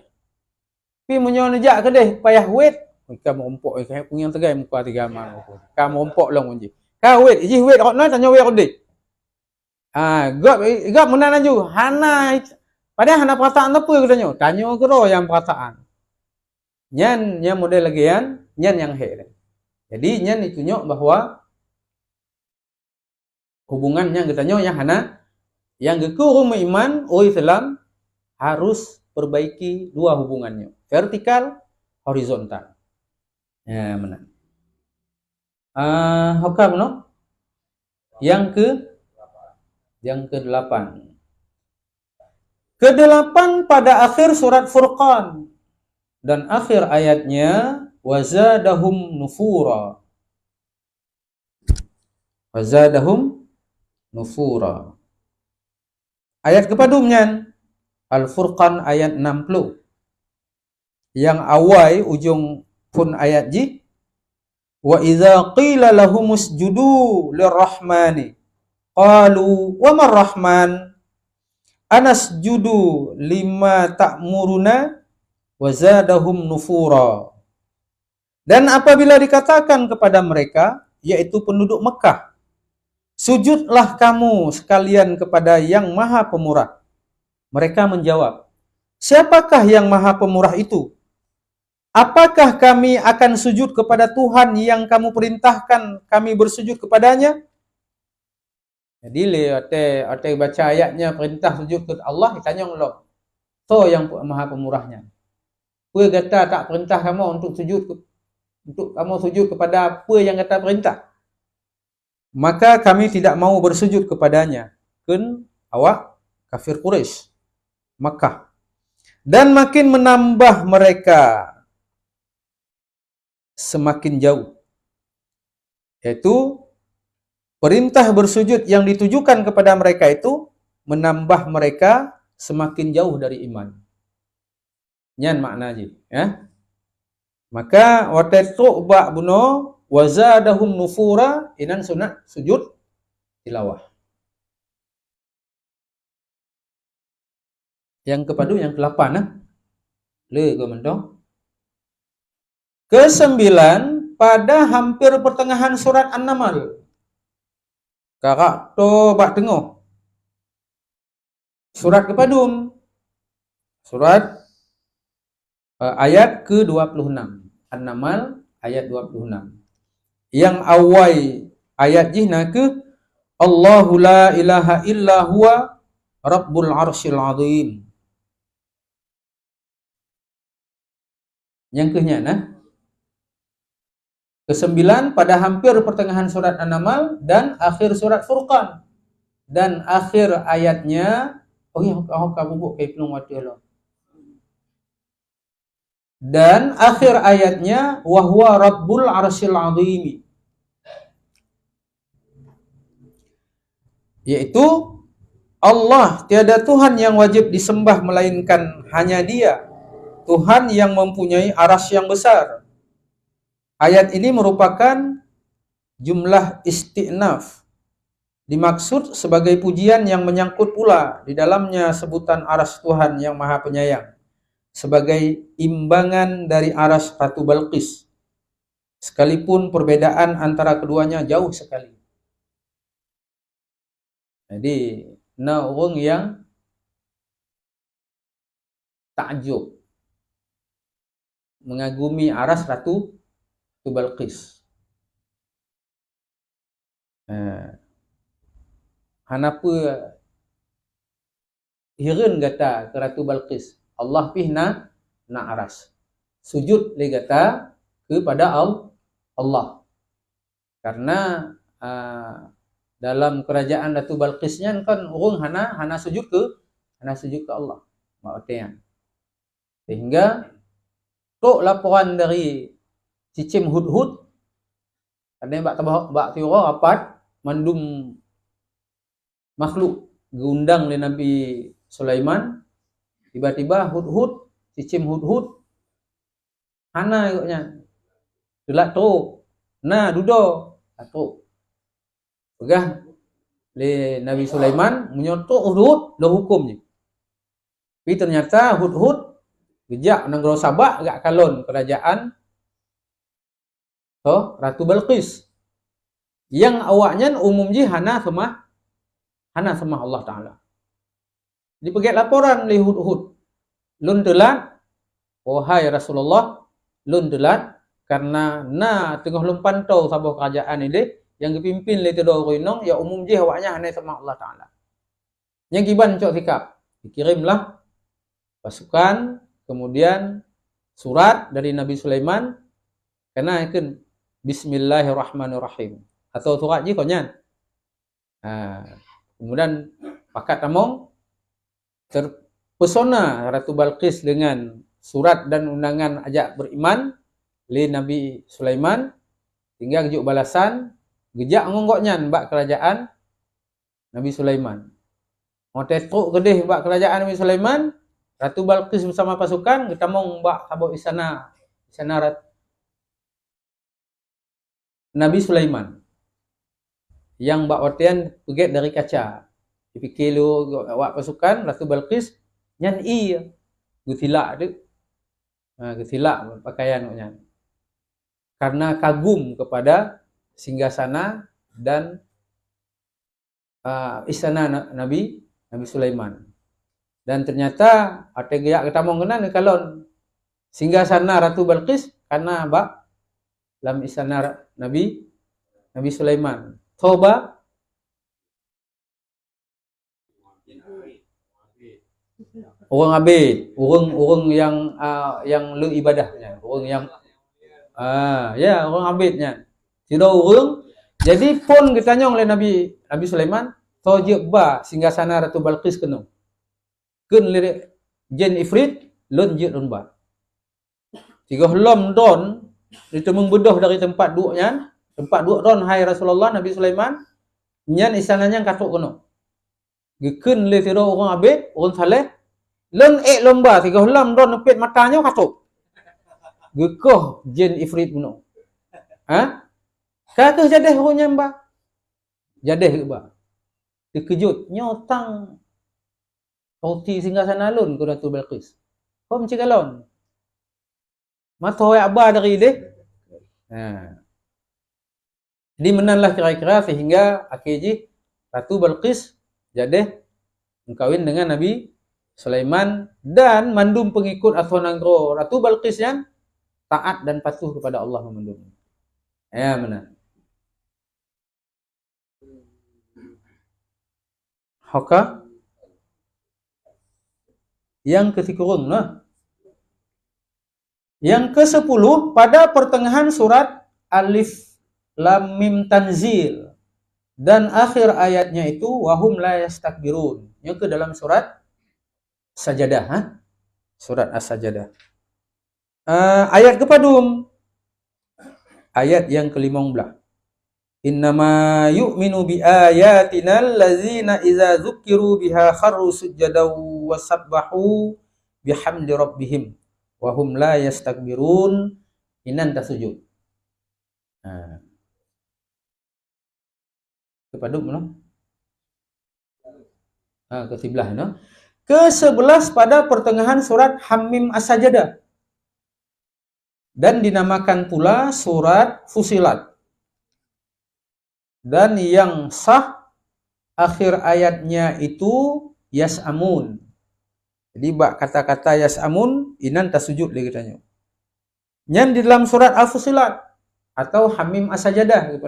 [SPEAKER 1] Pi munyo nejak ke deh payah wait. Ka merompok ke punya tegai muka tiga mal. Ka merompok long unji. Ka wait, ji wait rokna tanya wait rodeh. Gap menan aju. Hana padahal hana perasaan apa katanya? Tanya ke ro yang perasaan. Nyan model lagi nyan yang he. Jadi nyan ditunjuk bahwa hubungannya katanya yang hana yang geku iman Islam harus perbaiki dua hubungannya, vertikal, horizontal. Ya, mana? Hukam no? Yang ke-8. Ke-8 pada akhir surat Furqan dan akhir ayatnya wazadahum nufura. Wazadahum nufura. Ayat kepadumnya Al-Furqan ayat 60. Yang awal ujung pun ayat ji wa idza qila lahum usjudu lirrahmani qalu wa marrahman anasjudu lima ta'muruna wa zadahum nufura. Dan apabila dikatakan kepada mereka yaitu penduduk Mekah Sujudlah kamu sekalian kepada yang Maha Pemurah. Mereka menjawab, siapakah yang Maha Pemurah itu? Apakah kami akan sujud kepada Tuhan yang kamu perintahkan kami bersujud kepadanya? Jadi ate baca ayatnya perintah sujud kepada Allah, ditanya Allah. So yang Maha Pemurahnya. Kue kata tak perintah kamu untuk kamu sujud kepada apa yang kata perintah. Maka kami tidak mau bersujud kepadanya. Kun awak kafir Quraisy Makkah. Dan makin menambah mereka semakin jauh. Yaitu perintah bersujud yang ditujukan kepada mereka itu menambah mereka semakin jauh dari iman. Nyan makna je, ya. Maka watetu ba buno wazadahum nufura, inan sunat sujud tilawah. Yang kepadu yang ke-8 nah. Le go mendong. Ke-9 pada hampir pertengahan surat An-Naml. Kakak to bak tengok. Surat kepadum. Surat ayat ke-26. An-Naml ayat 26. Yang awal ayat jihna ke Allahu la ilaha illa huwa Rabbul arsyil azim. Yang ke-9 nah. Ke-9 pada hampir pertengahan surat An-Naml dan akhir surat Furqan. Dan akhir ayatnya kamu kayak pelung mati Allah. Dan akhir ayatnya wahwa Rabbul arsyil azim. Yaitu Allah tiada Tuhan yang wajib disembah melainkan hanya Dia, Tuhan yang mempunyai arasy yang besar. Ayat ini merupakan jumlah istinaf, dimaksud sebagai pujian yang menyangkut pula di dalamnya sebutan arasy Tuhan yang Maha Penyayang sebagai imbangan dari arasy Ratu Balqis, sekalipun perbedaan antara keduanya jauh sekali. Jadi, orang yang takjub, mengagumi arasy Ratu Balqis. Hanapa hireun gata ke Ratu Balqis? Allah pih na aras. Sujud le gata kepada Allah. Karena dalam kerajaan Ratu Balqisnya kan orang hana sujud ke Allah. Maksudnya. Sehingga tok laporan dari Cicim Hudhud ada yang bak tiura rapat mandum makhluk diundang oleh Nabi Sulaiman. Tiba-tiba Cicim Hudhud hana ikutnya gelat teruk dudo teruk pegah le Nabi Sulaiman menyotok Hudhud lo hukumnya. Tapi ternyata Hudhud gejak negara Sabak agak kalon kerajaan Ratu Balqis yang awaknya umum je hana semah Allah Ta'ala. Dipegat laporan oleh Hudhud. Lun telat, wahai Rasulullah, lun telat karena tengah lum pantau sabah kerajaan ini yang dipimpin oleh Tidor Ruinong, ya umum je awaknya hana sama Allah Ta'ala. Yang kiban cok sikap, dikirimlah pasukan, kemudian surat dari Nabi Sulaiman, karena ikut Bismillahirrahmanirrahim. Atau surat je konyan. Kemudian pakat tamong terpesona Ratu Balqis dengan surat dan undangan ajak beriman li Nabi Sulaiman, tinggal gejuk balasan gejak ngonggoknya bak kerajaan Nabi Sulaiman. Mau tetruk gedeh bak kerajaan Nabi Sulaiman, Ratu Balqis bersama pasukan ketamong bak sabuk istana Nabi Sulaiman yang bak watian peget dari kaca. Dipikir lu awak pasukan Ratu Balqis nyan gutilak tu. Gutilak pakaian nyan. Karena kagum kepada singgasana dan istana Nabi Sulaiman. Dan ternyata ada gaya kita mengenal kalau singgah sana Ratu Balqis karena dalam istana Nabi Sulaiman. Toba orang abid, orang yang lu ibadahnya, orang yang orang abidnya. Tidak orang. Jadi pun ditanya oleh Nabi Sulaiman, tojek ba singgah sana Ratu Balqis kena. Kun lirik jen ifrit lon je lon ba. Tiga lom don itu membedah dari tempat duduknya, tempat duduk don hai Rasulullah Nabi Sulaiman, nyan istananya katuk kena. Gekun le tiro orang abid, orang saleh, lon lomba tiga lom don nepit matanya katuk. Gekoh jen ifrit kuno. Kakak jadeh orangnya mbak. Jadeh ke mbak. Dikejut. Nyotang. Roti singgah sana lun ke Ratu Balqis. Kau mencik alon. Mata awak abah dari dia. Jadi menanlah kira-kira sehingga akhirnya Ratu Balqis jadeh mengkawin dengan Nabi Sulaiman dan mandum pengikut atau nanggro Ratu Balqis yang taat dan patuh kepada Allah memandum. Ya benar. Haka yang ke-10 nah. Yang ke-10 pada pertengahan surat Alif Lam Mim Tanzil dan akhir ayatnya itu wahum la yastakbirun. Yang ke dalam surat Sajadah, surat As-Sajadah. Ayat kepadum. Ayat yang ke-15. Innama yu'minu bi ayatina allazina idza dzukiru biha kharru sujadaw wa sabbahu bihamdi rabbihim wa hum la yastakbirun inan tasujud. Kepadum no? Ke-11 no? Ke-11 pada pertengahan surat Hamim As-Sajadah. Dan dinamakan pula surat Fusilat. Dan yang sah akhir ayatnya itu yas'amun. Jadi kata-kata yas'amun inan tasujud lagi katanya. Yang di dalam surat Al-Fusilat atau Hamim As-Sajadah gitu.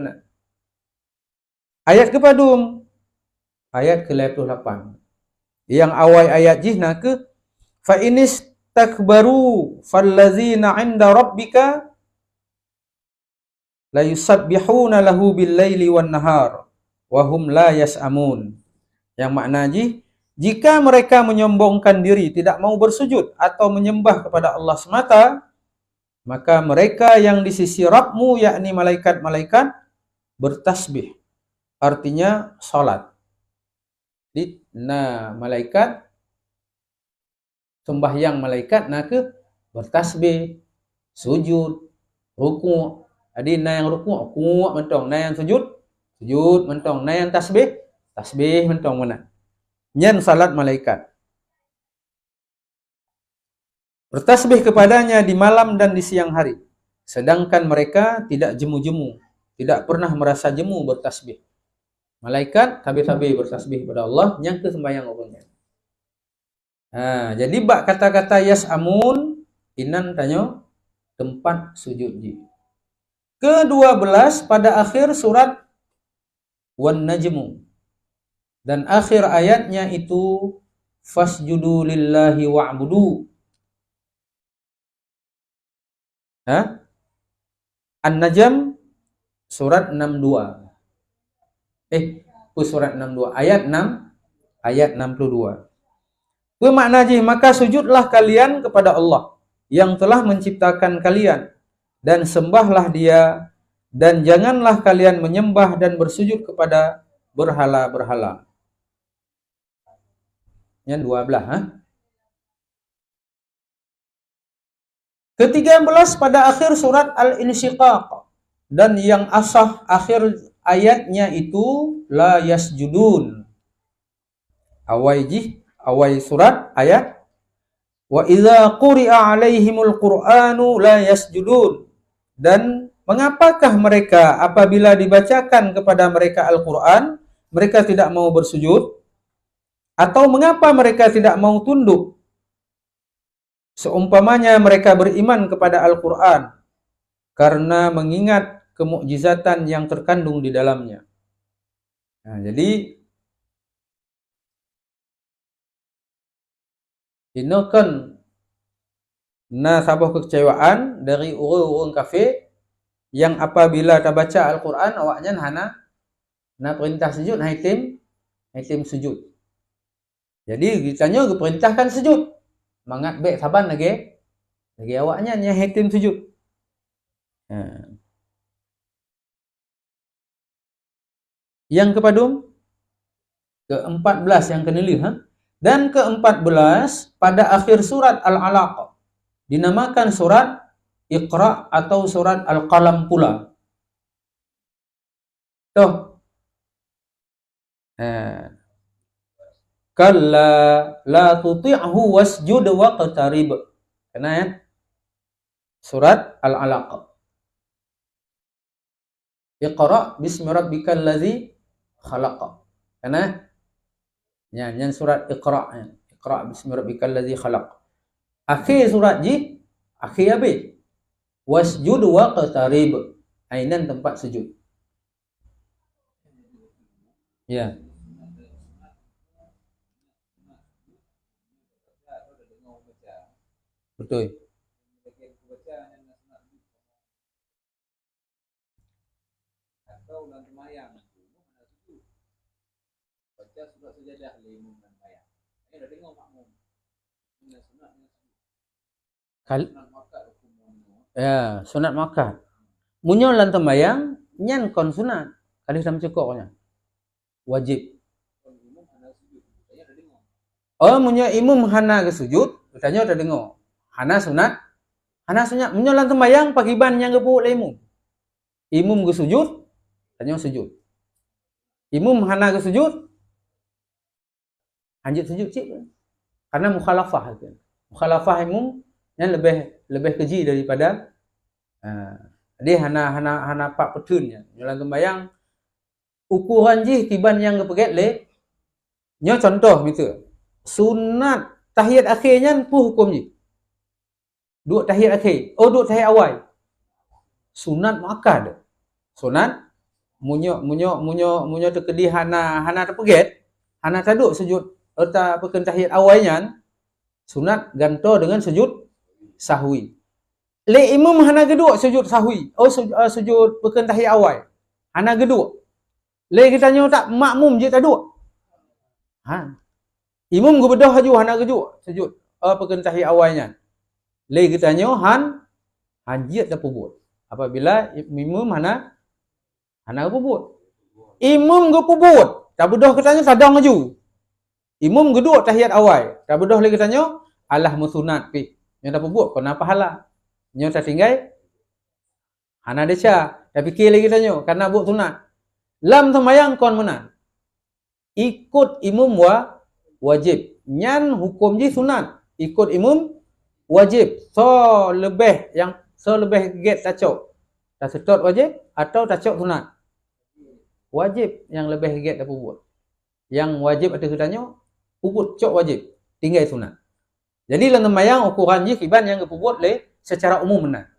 [SPEAKER 1] Ayat kepadum. Ayat ke-88. Yang awal ayat jihna ke fa inis takbaru fallazina 'inda rabbika la yusabbihuna lahu bil-laili wan-nahar wa hum la yas'amun. Yang maknanya jika mereka menyombongkan diri tidak mau bersujud atau menyembah kepada Allah semata, maka mereka yang di sisi Rabbmu yakni malaikat-malaikat bertasbih. Artinya salat. Jadi malaikat sembahyang malaikat ke bertasbih, sujud, ruku'. Jadi yang ruku' mentong, yang sujud mentong, yang tasbih mentong mana. Nyan salat malaikat. Bertasbih kepadanya di malam dan di siang hari. Sedangkan mereka tidak jemu-jemu, tidak pernah merasa jemu bertasbih. Malaikat tabi-tabi bertasbih kepada Allah yang ke sembahyang orangnya. Jadi kata-kata yas'amun inan tanyo tempat sujud ji. Ke-12 pada akhir surat Wan Najmu. Dan akhir ayatnya itu fasjudu lillahi wa'budu. An-Najm surat 62. Surat 62 ayat 6 ayat 62. Bermakna maka sujudlah kalian kepada Allah yang telah menciptakan kalian dan sembahlah dia dan janganlah kalian menyembah dan bersujud kepada berhala-berhala. Yang 12 Ke-13 pada akhir surat Al-Insyiqaq dan yang asah akhir ayatnya itu la yasjudun. Awai surat ayat wa idza quri'a 'alaihimul qur'anu la yasjudun. Dan mengapakah mereka apabila dibacakan kepada mereka Al-Qur'an mereka tidak mau bersujud? Atau mengapa mereka tidak mau tunduk? Seumpamanya mereka beriman kepada Al-Quran karena mengingat kemukjizatan yang terkandung di dalamnya. Nah, jadi ini kan sebuah kekecewaan dari orang-orang kafir yang apabila ta baca Al-Quran awaknya hana perintah sujud, haitim sujud. Jadi ditanya perintahkan sujud. Mangat baik saban lagi awaknya nya haitim sujud. Yang kepadum ke-14 yang kenili, dan ke-14 pada akhir surat Al-Alaq dinamakan surat Iqra atau surat Al-Qalam pula. Tuh. Kalla la tuti'hu wasjud waqtarib. Kena ya? Surat Al-Alaq. Iqra bismi rabbikal ladzi khalaq. Kena? Ya, yang surat Iqra ya. Iqra bismi rabbikal ladzi khalaq. Akhir surat ji, akhir habis. Wasjud waqtarib. Ainan tempat sujud. Ya. Betul. Ya, sunat makan. Munyo lan tembayang nyan kon sunat. Kali sama cukoknya. Wajib. Oh, munyo imum hana ke sujud, bertanya udah dengar. Hana sunat. Munyo lan tembayang pagiban yang gepu le imum. Imum ke sujud, tanya sujud. Imum hana ke sujud, anjit sujud cik. Karena mukhalafah itu. Mukhalafah imum yang lebih keji daripada dia hana pak petunnya. Nyolan tembayang ukuran ji tiban yang kepeget le. Nyo contoh gitu. Sunat tahiyat akhirnya pu hukum ji. Dua tahiyat akhir. Oh, dua tahiyat awal. Sunat muakkad. Sunat munyo terkedi hana terpeget. Hana taduk sujud atau pekan tahiyat awalnya. Sunat ganto dengan sujud sahwi. Le imam hana geduk sujud sahwi. Oh, sujud pekan tahiyat awal. Hana geduk. Le kita nyo tak makmum je taduk. Imam go bedah haju hana geduk sujud pekan tahiyat awalnya. Le kita nyo hanjiat dah pubut. Apabila imam hana pubut. Imam go pubut. Tak bedah kita nyo sadang haju. Imam geduk tahiyat awal. Tak bedah le kita nyo alah musunat pi. Nyo dah pubut kena pahala. Nyo tak tinggal hana deca. Tak fikir lagi kita nyo karena buat sunat. Lam sembayang kon menang. Ikut imam wajib. Nyan hukum ji sunat. Ikut imam wajib. So lebih get tacok. Tak setot wajib atau tacok sunat. Wajib yang lebih get tak puput. Yang wajib ada kitanya puput cok wajib. Tinggal sunat. Jadi dalam sembayang ukuran ji kiban yang kepuput le secara umum menang.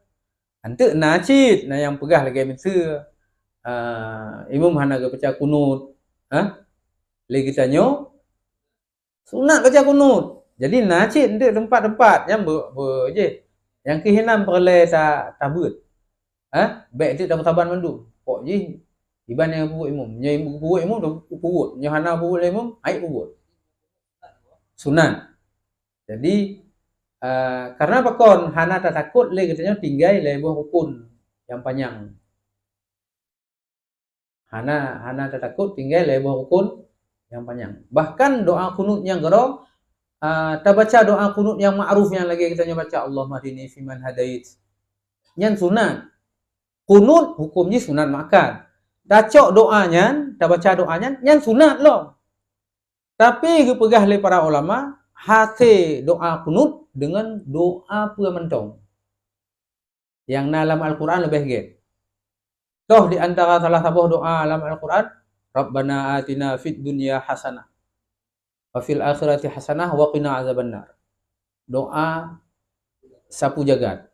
[SPEAKER 1] Antuk nacit yang pegah lagi mense. Imam hana ke baca kunut. Le kitanya sunat baca kunut. Jadi nacit untuk tempat-tempat yang je. Yang kehinam perle tak beut. Baik tu dapat saban mandu. Pok je iban yang puput imam. Nya imam puput imam dah puput. Nya hana puput le imam, ai puput. Sunat. Jadi karena pakon hana tak takut le katanya tinggal le buah rukun yang panjang. Hana tak takut tinggal le buah rukun yang panjang. Bahkan doa kunut yang gero tak baca doa kunut yang ma'ruf yang lagi kita baca Allahumma hdini fiman hadait. Yang sunat. Kunut hukumnya sunat makan. Dacok doanya, tak baca doanya yang sunat loh. Tapi kepegah oleh para ulama hati doa kunut dengan doa pengamentong. Yang dalam Al-Quran lebih gede. Toh di antara salah satu doa dalam Al-Quran Rabbana atina fid dunya hasanah wa fil akhirati hasanah wa qina azabannar. Doa sapu jagat.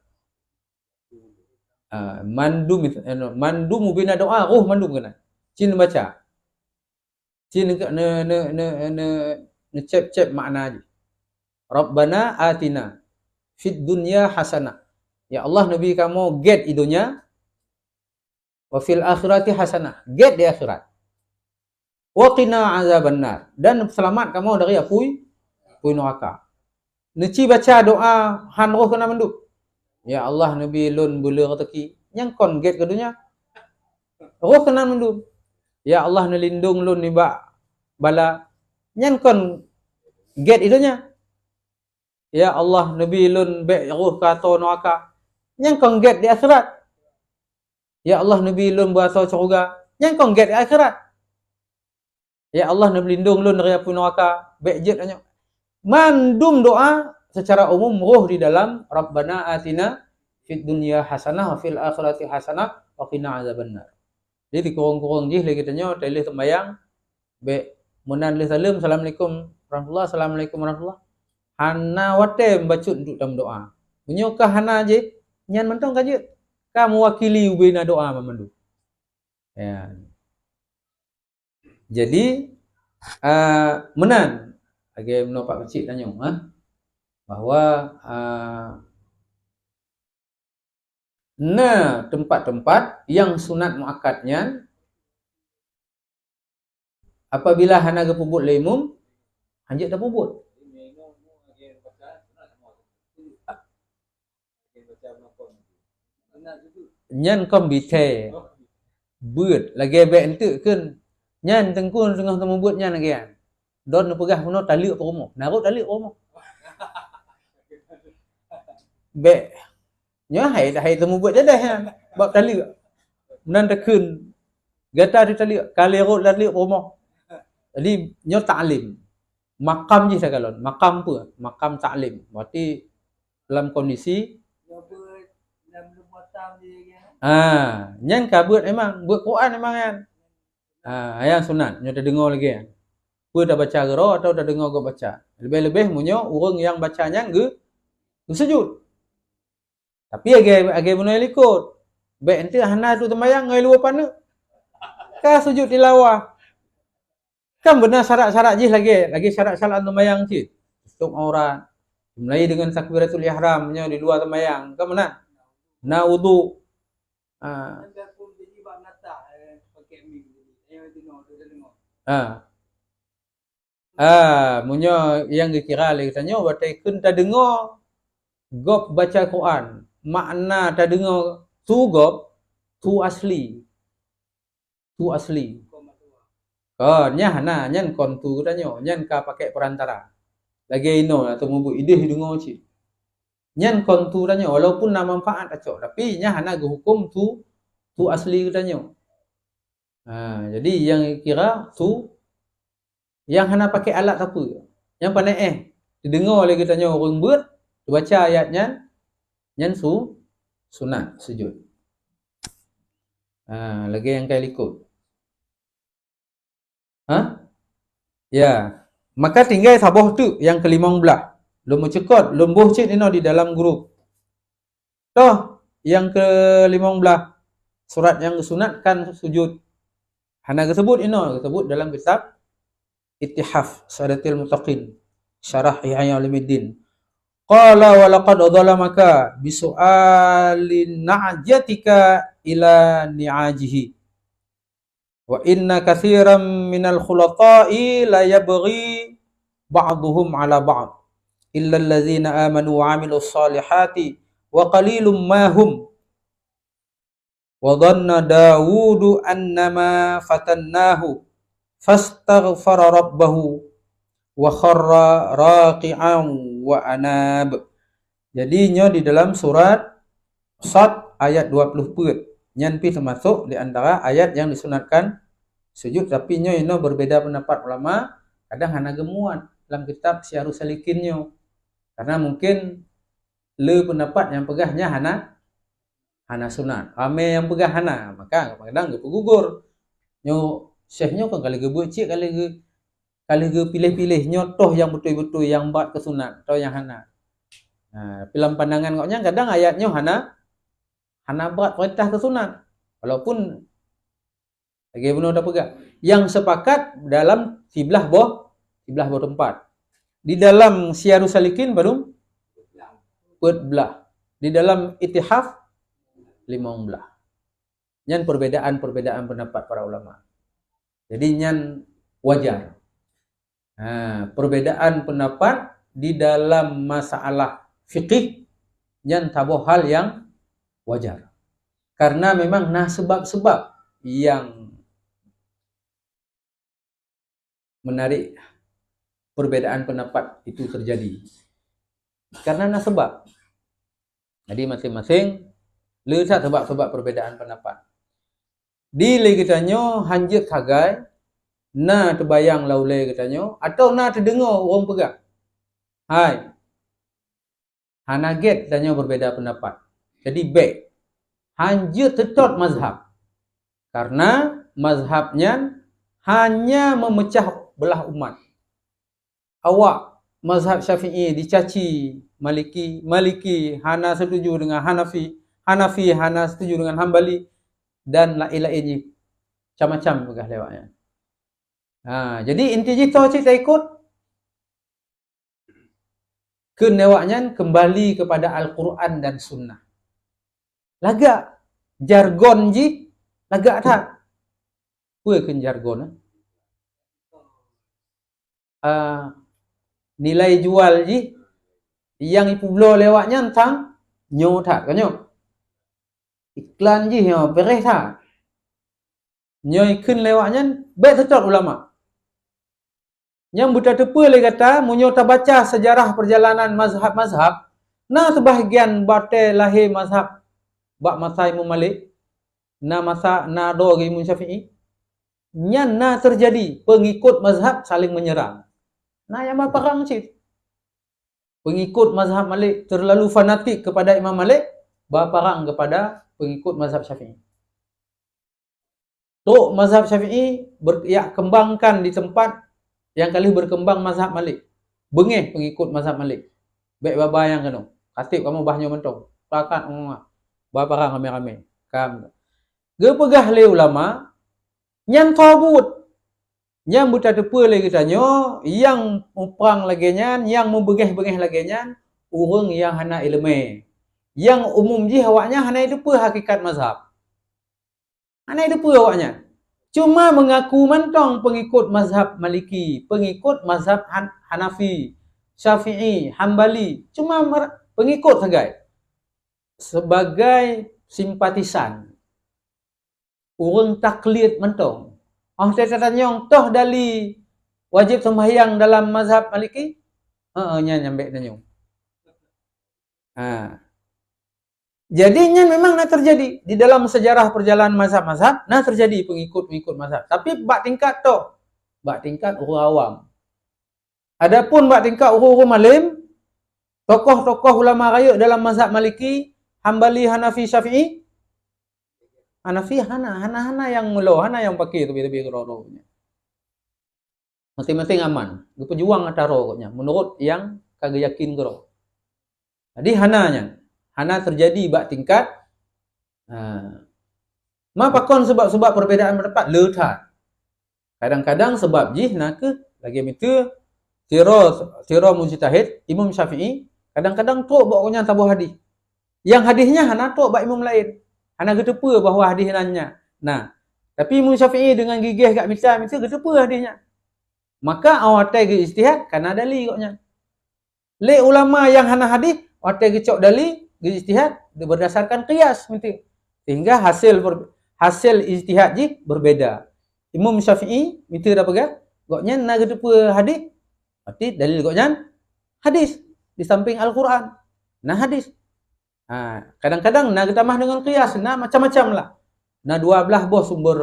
[SPEAKER 1] Mandu mubina doa roh mandu kena. Cin baca. Cin ne cep makna je. Rabbana atina fid dunya hasanah. Ya Allah, Nabi kamu get di dunia. Wa fil akhirati hasanah. Get di akhirat. Wa qina azabannar. Dan selamat kamu dari apui neraka. Neci baca doa han roh kena mandu. Ya Allah, Nabi lun bula rezeki. Yang kon get ke dunia. Roh kena mandu. Ya Allah, nelindung lun ni bala. Yang kon get di dunia. Ya Allah, Nabi lun be roh kato neraka. Yang kon get di akhirat. Ya Allah, Nabi lun berasa syurga. Yang kon get di akhirat. Ya Allah, Nabi lindung lun dari api neraka. Be jet banyak. Mandum doa secara umum roh di dalam Rabbana atina fid dunya hasanah wa fil akhirati hasanah wa qina azabannar. Jadi kurang-kurang je lagi tanya tadi sembahyang be munan li salam assalamualaikum warahmatullahi assalamualaikum warahmatullahi. Hana wate membaca untuk dalam doa. Menyokah hana je nyan mentong kaje. Kamu wakili ubina doa memandu. Ya. Jadi menan lagi menopak kecil tanya bahwa tempat-tempat yang sunat muakkadnya apabila hana gepubut lemum hanjit dah pubut. Nyan kom bite beut lagi be entuk keun nyan tengkun tengah temubut nyan lagi kan. Don pegah puno tali apa rumah. Narut tali rumah. Be nya hai temu buat jadah kan bab tali nan tekun gata di tali kali rot tali rumah. Jadi nyo taklim makam je sakalon makam apa makam taklim berarti dalam kondisi nyan kabut memang buat Quran memang kan yang sunat nyo dah dengar lagi kan pu dah baca gero atau dah dengar go baca lebih-lebih munyo urang yang bacanya ge sujud. Tapi age benar ikut. Baik ente hana tu tembayang ngai luar pana. Ka sujud tilawah. Kan benar syarat-syarat je lagi syarat-syarat tembayang je. Tutup aurat. Mulai dengan takbiratul ihram nya di luar tembayang. Kan benar? Na wudu. Munyo yang dikira lagi tanya batai kun ta dengar gop baca Quran. Makna tak dengar tu gop tu asli nya hana nyan kon tu tanyo nyan ka pakai perantara lagi ino atau mubu ideh dengar ci nyan kon tu tanyo walaupun na manfaat acok tapi nya hana ge hukum tu asli tanyo. Jadi yang kira tu yang hana pakai alat apa yang pandai didengar lagi tanyo orang buat baca ayatnya nyan sunat sujud. Lagi yang kali ikut. Ya. Maka tinggal saboh tu yang ke-15. Lum cekot, lum boh cik di dalam grup. Toh, yang ke-15 surat yang disunatkan sujud. Hana disebut disebut dalam kitab Ittihaf Sadatil Muttaqin Syarah Ihya Ulumuddin. Qala wa laqad dhalamaka bisu'alin na'jatika ila ni'ajihi wa inna katsiran minal khulata'i la yabghi ba'dhum 'ala ba'd illa allazina amanu wa 'amilus solihati wa qalilum ma hum wa dhanna Dawudu annama fatannahu fastaghfara rabbahu wa kharra raqi'an wa anab. Jadi nyo di dalam surat Sad ayat 24 nyan pi termasuk di antara ayat yang disunatkan sujud tapi nyo berbeda pendapat ulama kadang hana gemuan dalam kitab Syarus Salikin nyo karena mungkin le pendapat yang pegahnya hana sunat rame yang pegah hana maka kadang gugur nyo Syekhnya kan kalau buat cik kalau pilih-pilih nyotoh yang betul-betul yang buat kesunat atau yang hana. Dalam pandangan koknya kadang ayatnya hana buat perintah kesunat. Walaupun lagi benar dah pegang. Yang sepakat dalam siblah boh tempat. Di dalam Syiarus Salikin baru belah. Di dalam Ittihaf 15. Nyan perbedaan pendapat para ulama. Jadi nyan wajar. Perbedaan pendapat di dalam masalah fikih nyan tabuh hal yang wajar. Karena memang sebab-sebab yang menarik perbedaan pendapat itu terjadi. Karena sebab. Jadi masing-masing lihat sebab-sebab perbedaan pendapat. Di kitanya hanjit sagai na terbayang laulai katanya atau na terdengar orang pegang. Hai. Hanaget katanya berbeda pendapat. Jadi baik. Hanjit tetap mazhab. Karena mazhabnya hanya memecah belah umat. Awak mazhab Syafi'i dicaci Maliki hana setuju dengan Hanafi hana setuju dengan Hambali dan lain-lainnya macam-macam begah lewatnya. Jadi inti kita cerita ikut kenewaknya kembali kepada Al-Quran dan Sunnah. Lagak jargon ji lagak tak. Apa jargon? Nilai jual ji yang ipu blow lewatnya tentang nyo tak kanyo. Iklan ji yo bereh tak. Nyo ikun lewatnya baik tetap ulama. Yang buta tepa lagi kata munyo ta baca sejarah perjalanan mazhab-mazhab, nah sebahagian bate lahir mazhab bak masa Imam Malik, na masa na do Imam Syafi'i. Nyan na terjadi pengikut mazhab saling menyerang. Nah yang perang cik. Pengikut mazhab Malik terlalu fanatik kepada Imam Malik, berperang kepada pengikut mazhab Syafi'i. Tok mazhab Syafi'i kembangkan di tempat yang kali berkembang mazhab Malik. Bengih pengikut mazhab Malik. Baik baba yang kena. Katib kamu bahnya mentong. Pakat berperang rame-rame. Gepegah le ulama nyan tabut. Yang buta tepa lagi tanya, yang perang lagi nyan, yang membegeh-begeh lagi nyan, orang yang hana ilmu. Yang umum ji awaknya hana depa hakikat mazhab. Hana depa awaknya. Cuma mengaku mentong pengikut mazhab Maliki, pengikut mazhab Hanafi, Syafi'i, Hambali. Cuma pengikut saja. Sebagai simpatisan. Orang taklid mentong. Saya tanya, toh dali wajib sembahyang dalam mazhab Maliki? Nyambek tanya. Jadinya memang nak terjadi di dalam sejarah perjalanan mazhab-mazhab, nah terjadi pengikut-pengikut mazhab. Tapi bak tingkat toh, bak tingkat orang awam. Adapun bak tingkat orang alim, tokoh-tokoh ulama raya dalam mazhab Maliki, Hambali, Hanafi, Syafi'i, Hanafi hana yang melo, hana yang pakai tebi-tebi kero-keronya. Masing-masing aman. Dia pejuang antara koknya menurut yang kagak yakin kero. Jadi hana terjadi bak tingkat. Pakon sebab perbedaan pendapat letak. Kadang-kadang sebab jih nak lagi minta tiro mujtahid Imam Syafi'i kadang-kadang tok baknya tabuh hadis. Yang hadisnya hana tok bak imam lain. Hana getepa bahawa hadis nanya. Nah, tapi Imam Syafi'i dengan gigih kat minta getepa hadisnya. Maka awate ge ijtihad kana dalil koknya. Le ulama yang hana hadis, awate ge cok dalil ge ijtihad berdasarkan qiyas minta. Sehingga hasil ijtihad ji berbeda. Imam Syafi'i minta apa ga? Koknya na getepa hadis. Berarti dalil koknya hadis di samping Al-Quran. Nah hadis. Kadang-kadang nak tambah dengan qiyas, nah macam-macam lah. Nah 12 buah sumber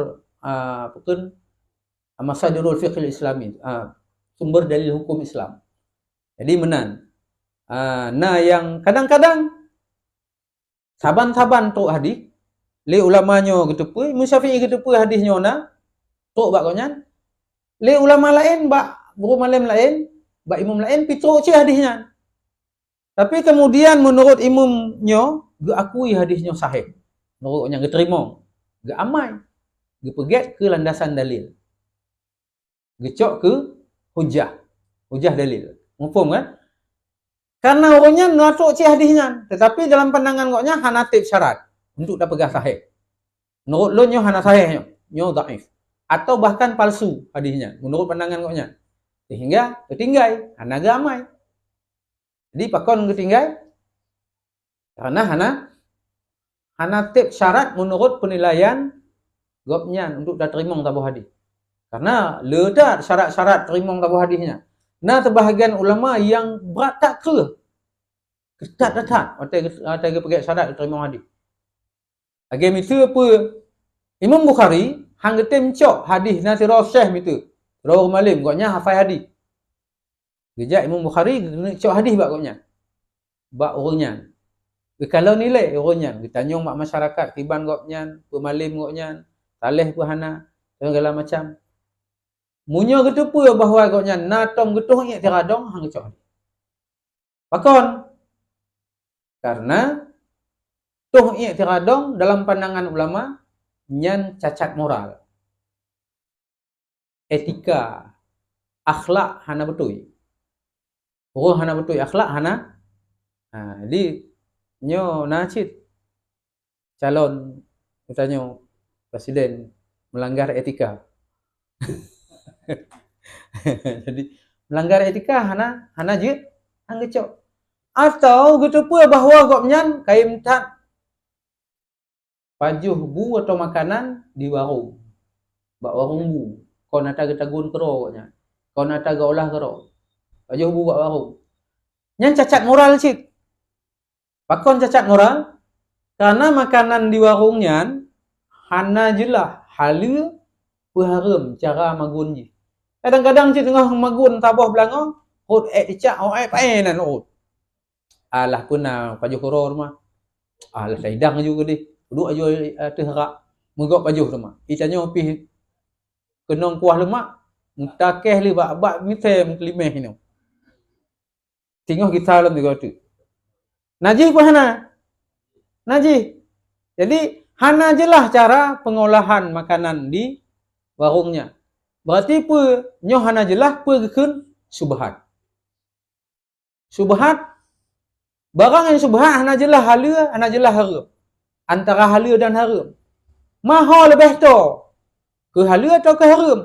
[SPEAKER 1] masadirul fiqh islami, sumber dalil hukum Islam. Jadi menan. Nah yang kadang-kadang saban-saban tok hadis, le ulamanya getepa, Imam Syafi'i getepa hadisnya nah, Tok bak konyan. Le ulama lain bak guru malam lain, bak imam lain pitruk ci hadisnya. Tapi kemudian menurut imamnya, ge akui hadisnya sahih. Menurutnya ge terima. Ge amai. Ge pegat ke landasan dalil. Ge cok ke hujah. Hujah dalil. Mufhum kan? Karena orangnya natuk ci hadisnya, tetapi dalam pandangan koknya hana tip syarat untuk dapat sahih. Menurut lo nyo hana sahih nyo dhaif atau bahkan palsu hadisnya menurut pandangan koknya. Sehingga ketinggai hana gamai. Jadi pakon ketinggai karena hana tip syarat menurut penilaian gopnya untuk dah terima tabuh hadis. Karena ledak syarat-syarat terima tabuh hadisnya. Nah, terbahagian ulama yang berat tak ke ketat-ketat atau pakai syarat terima hadis. Agam itu apa? Imam Bukhari hang getem cok hadis nanti syekh itu. Rawah malim koknya hafal hadis. Gejak Imam Bukhari cok hadis bak koknya. Bak orangnya. Kalau nilai orangnya, ditanya mak masyarakat tiban koknya, pemalim koknya, taleh puhana, segala macam. Munyo gitu pun bahawa koknya natom getuh ingat tiradong hang cok. Pakon karena tuh ingat tiradong dalam pandangan ulama nyan cacat moral. Etika, akhlak hana betul. Oh hana betul akhlak hana. Jadi nyo nacit calon katanya presiden melanggar etika. Jadi melanggar etika hana je anggecok atau gitu pula bahawa gopnyan kaim tak pajuh bu atau makanan di warung bak warung bu kau nata getagun kero gopnya kau nata gaulah kero pajuh bu bak warung nyan cacat moral cik pakon cacat moral karena makanan di warungnya hana jelah halu haram cara magun je. Kadang-kadang je tengah magun tabuh belanga, hot dicak paenan hot. Alah kuna pajuh koro rumah. Alah saidang juga deh. Duduk aja terhak megok pajuh rumah. Itanya pi kenong kuah lemak, mutakeh li bak mitem kelimeh ini. Tengok kita dalam juga tu. Najih pun hana. Najih. Jadi hana jelah cara pengolahan makanan di warungnya. Berarti apa? Nyoh hana jelah apa gekun subhat. Subhat barang yang subhat hana jelah halal, hana jelah haram. Antara halal dan haram. Maha lebih tu? Ke halal atau ke haram?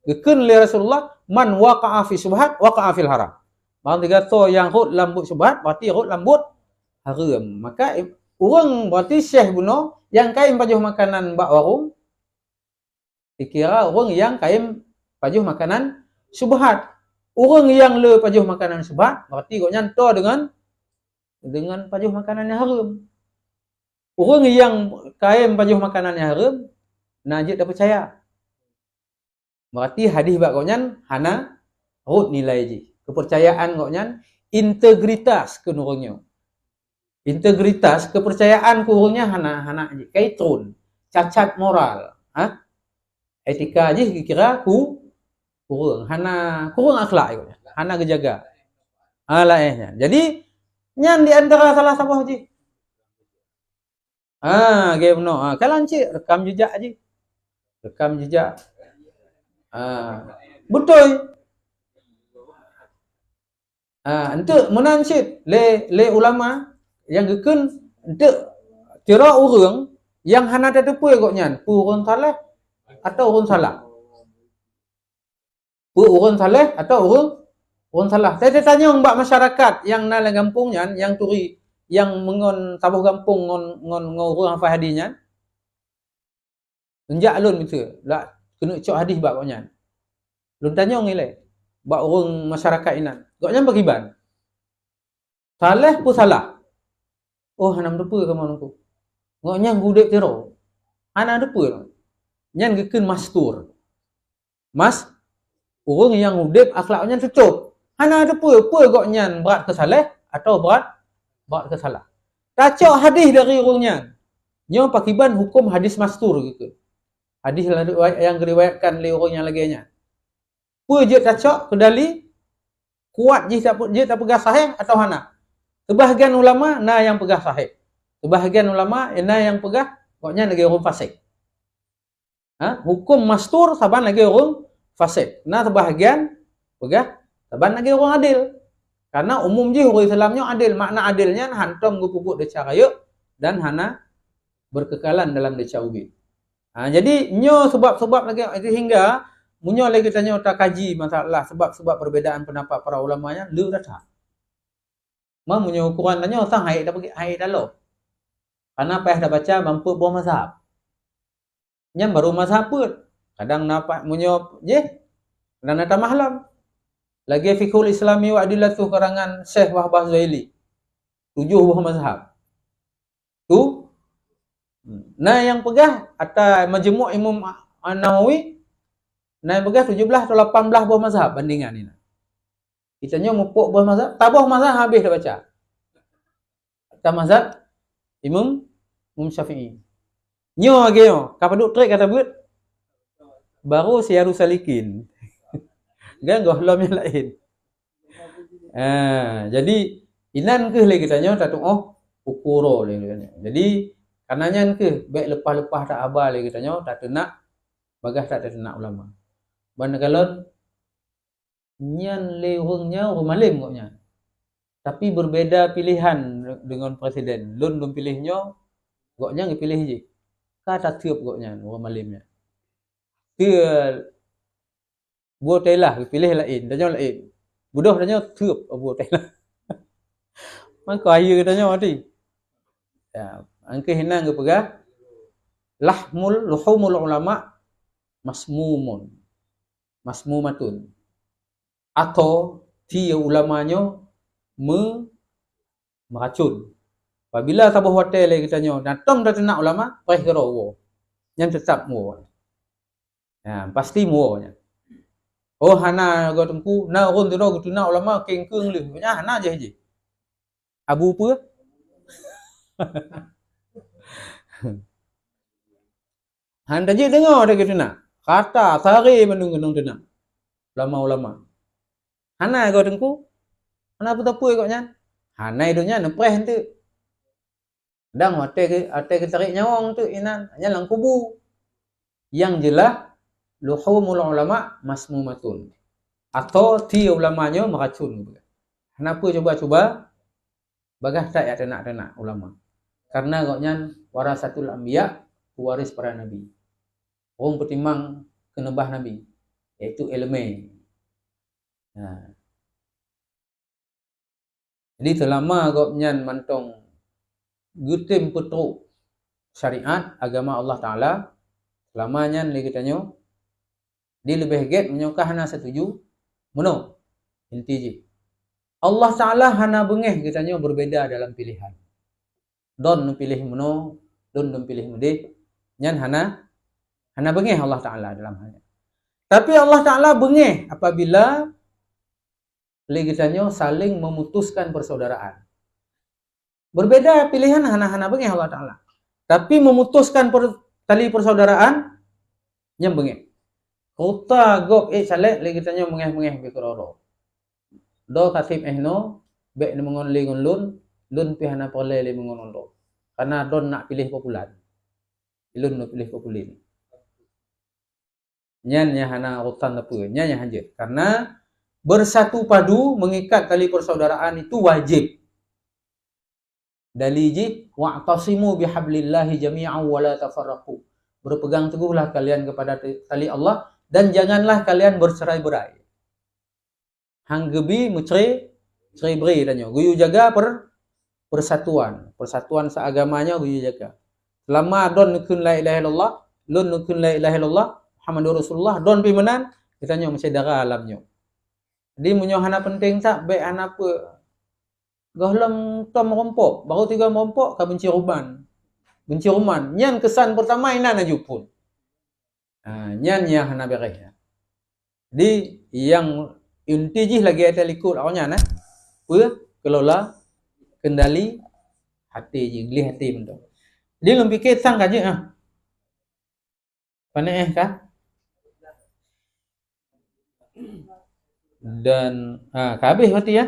[SPEAKER 1] Gekun li Rasulullah man waqa'a fi subhat waqa'a fil haram. Barang tiga tu yang hut lambut subhat berarti hut lambut haram. Maka orang berarti syekh buno yang kain pajuh makanan bak warung dikira orang yang kaim pajuh makanan subhat. Orang yang le pajuh makanan subhat berarti kau nyanto dengan pajuh makanan yang haram. Orang yang kaim pajuh makanan yang haram najib dah percaya. Berarti hadis bak kau nyan hana rut nilai je. Kepercayaan kau nyan integritas kenurangnya. Integritas kepercayaan kurangnya hana je. Kaitrun cacat moral. Etika je kira kurang kurang akhlak ikutnya. Hana kejaga. Lainnya. Jadi nyan di antara salah satu je. Game no. Kalau cik rekam jejak je. Rekam jejak. Betul. Untuk menancit le ulama yang gekun untuk kira orang yang hana tetepu ikutnya. Purun salah atau orang salah. Orang salah atau orang salah. Saya tanya mbak masyarakat yang nala kampungnya, yang turi, yang mengon tabuh kampung ngon orang hafal hadisnya. Enjak lun itu, lah kena cok hadis bak koknya. Lun tanya ngilai, bak orang masyarakat inan. Koknya bagiban. Salah pun salah. Oh, hanam depa ke manungku. Ngoknya gudek tero. Hana depa. Nyan gekun mastur. Mas orang yang udip akhlaknya tutup. Hana ada apa kok nyan berat ke salah atau berat ke salah. Tacok hadis dari orangnya. Nyo pakiban hukum hadis mastur gitu. Hadis yang diriwayatkan oleh orang yang laginya. Apa je cacak kendali kuat je tak pegang sahih atau hana. Sebahagian ulama yang pegang sahih. Sebahagian ulama yang pegang pokoknya lagi orang fasik. Hukum mastur saban lagi orang fasik. Sebahagian pegang saban lagi orang adil. Karena umum je orang Islamnya adil. Makna adilnya hantam gupupuk deca kayu dan hana berkekalan dalam deca ubi. Jadi nyo sebab-sebab lagi itu hingga munyo lagi tanya tak kaji masalah sebab-sebab perbezaan pendapat para ulamanya lu dah tak. Munyo Quran tanya sang hai dah pergi hai dah lo. Karena apa dah baca mampu buah mazhab. Nyam baru mazhab pun. Kadang nampak munyo je kadang nata mahlam. Lagi Fiqhul Islami wa Adillatuh karangan Syekh Wahbah Zuhaili. 7 buah mazhab. Tu yang pegah atas Majmu' Imam An-Nawawi yang pegah 17 atau 18 buah mazhab bandingan ni. Kita nyo mupuk buah mazhab, tabuh mazhab habis dah baca. Atas mazhab Imam Syafi'i. Nyo lagi nyo, kapaduk trik kata buat baru siaru salikin. Kan gohlom yang lain. Jadi inan ke lagi kita nyo tak ukuro lagi. Jadi karenanya ke baik lepas-lepas tak abal lagi kita nyo tak tenak bagah tak tenak ulama. Ban kalon nyan lehungnya rumalim koknya. Tapi berbeza pilihan dengan presiden. Lun pilihnya koknya ngipilih je. Kata tiup koknya rumalimnya. Dia buat telah pilih lain, tanya lain. Budoh tanya tiup buat telah. Maka ayu katanya mati. Ya, angke hina ngepegah luhumul ulama masmumatun. Atau dia ulamanya meracun. Apabila tabuh hotel kita nyo datang dah nak ulama perkara wo. Yang tetap mo. Pasti mo nya. Hana go tengku na ron tu go tuna ulama kengkeung leh. Nya hana je. Abu apa? Handa je dengar dah gitu nak. Kata sari menung-menung tenang. Ulama-ulama. Hana go tengku. Hana apa koknya? Hana idunya nepreh tu. Dang hotel ke tarik nyawang tu inan hanya lang kubu. Yang jelas luhumul ulama masmumatun. Atau ti ulamanya meracun. Kenapa coba bagah tak ya tenak-tenak ulama. Karena koknya warasatul anbiya, pewaris para nabi. Orang pertimbang kenebah nabi, iaitu ilmu. Jadi selama koknya mantong gutim putruk syariat agama Allah Taala, selamanya lagi tanya dia lebih get menyokah hana setuju mono inti je. Allah Taala hana bengeh katanya berbeza dalam pilihan. Don pilih mono, don pilih mudih. Nyan hana bengeh Allah Taala dalam halnya. Tapi Allah Taala bengeh apabila lagi tanya saling memutuskan persaudaraan. Berbeda pilihan hana bengeh Allah Taala. Tapi memutuskan tali persaudaraan nyam bengeh. Kota gok salek lagi tanya mengeh-mengeh bikroro. Do kasib ehno bek mengon lingun lun pihana perle le mengon do. Karena don nak pilih popular. Lun nak pilih populer. Nyan nya hana utan apa? Nyan nya hanje. Karena bersatu padu mengikat tali persaudaraan itu wajib. Daliji wa'tasimu bihablillahi jami'an wa la tafarraqu. Berpegang teguhlah kalian kepada tali Allah dan janganlah kalian bercerai-berai. Hang gebi cerai berai tanya. Guyu jaga persatuan seagamanya guyu jaga. Selama don nukun la ilaha illallah, lun nukun la ilaha illallah, Muhammadur Rasulullah, don pi menan, kitanya masih dara alamnya. Jadi munyo hana penting tak baik hana apa gohlom tom merompok, baru 3 merompok ka benci ruban. Benci ruman. Nyan kesan pertama ina na jupun. Nyan yang hana beres. Jadi yang inti jih lagi ada likut awaknya nah. Kelola kendali hati je, geli hati bentuk. Dia ngempikir sang kaje Paneeh kah? Dan kabeh berarti ya.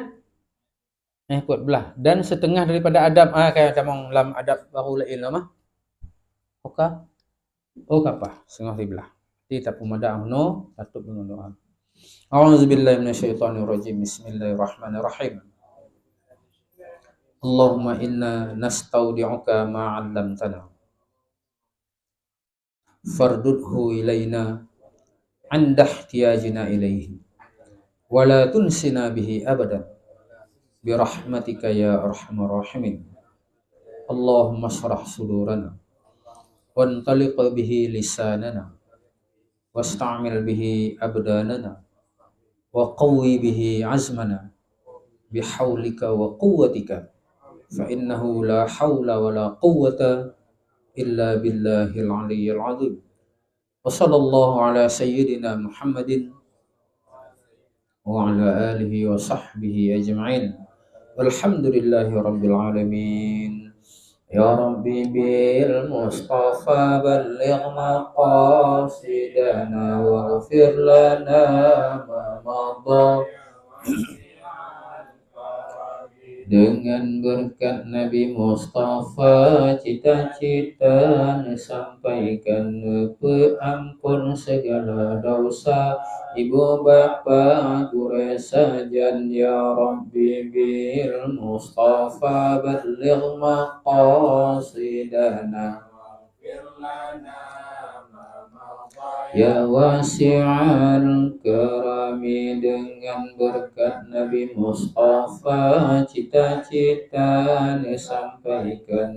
[SPEAKER 1] Kuat belah. Dan setengah daripada adab kayak tamang lam adab baru lain lah mah. Oka. Oh kapah. Setengah dibelah. Ti tak pemada no, tatub dengan doa. A'udzubillahi minasyaitonirrajim. Bismillahirrahmanirrahim. Allahumma inna nastaudi'uka ma 'allamtana. Fardudhu ilaina 'inda ihtiyajina ilaihi. Wa la tunsina bihi abadan. Birahmatika ya arhamar rahimin. Allahumma shrah sudurana wantaliq bihi lisanana wasta'mil bihi abdanana wa qawwi bihi azmana bihaulika wa quwwatika fa innahu la hawla wa la quwwata illa billahil aliyyil azim. Wa sallallahu ala sayyidina Muhammadin wa ala alihi wa sahbihi ajma'in. Walhamdulillahi rabbil alamin. Ya Rabbi bil Mustafa balligh maqasidana waghfir lana ma madha. Dengan berkat Nabi Mustafa cita-cita sampaikan peampun segala dosa ibu bapa guru sajan. Ya Rabbi bil Mustafa balligh maqasidana ya wasi'al karami. Dengan berkat Nabi Mustafa cita-cita disampaikan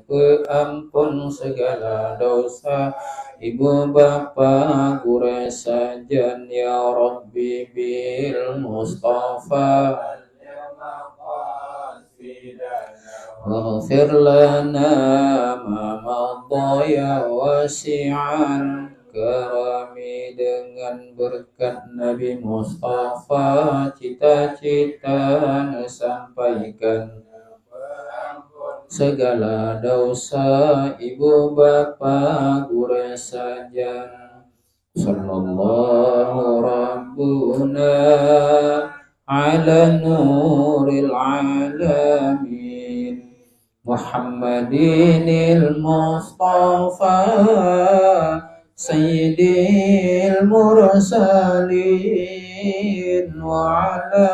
[SPEAKER 1] peampun segala dosa ibu bapa guru sajan. Ya Rabbi bil Mustafa waghfir lana ma madha ya wasi'al karami. Dengan berkat Nabi Mustafa cita-cita sampaikan segala dosa ibu bapa guru sajan. Sallallahu rabbuna ala nuril alamin Muhammadinil Mustafa sayyidil mursalin wa ala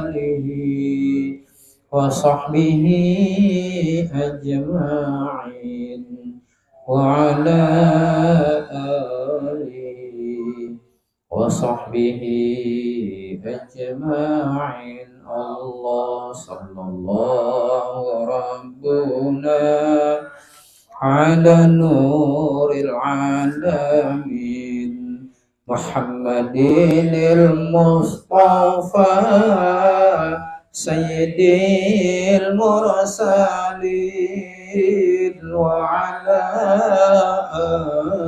[SPEAKER 1] alihi wa sahbihi ajma'in wa ala alihi wa sahbihi ajma'in. Allah sallallahu rabbuna ala nuril alamin Muhammadinil Mustafa sayyidil mursalin wa ala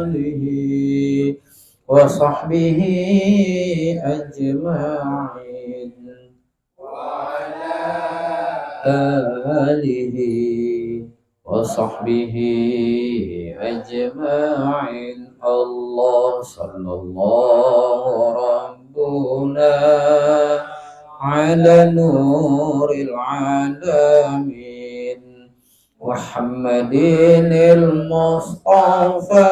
[SPEAKER 1] alihi wa sahbihi ajma'in alihi wa sahbihi ajma'in. Allah sallallahu rabbuna ala nuril alamin Muhammadinil Mustafa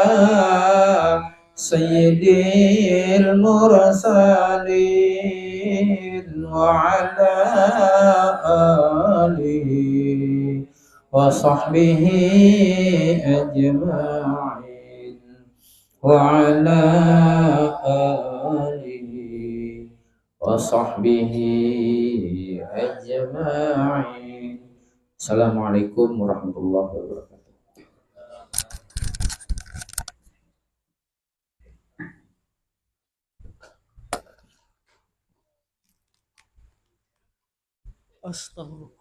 [SPEAKER 1] sayyidil mursalin wa ala alihi wa sahbihi ajma'in wa ala alihi wa sahbihi ajma'in. Assalamualaikum warahmatullahi wabarakatuh. Astaghfirullah.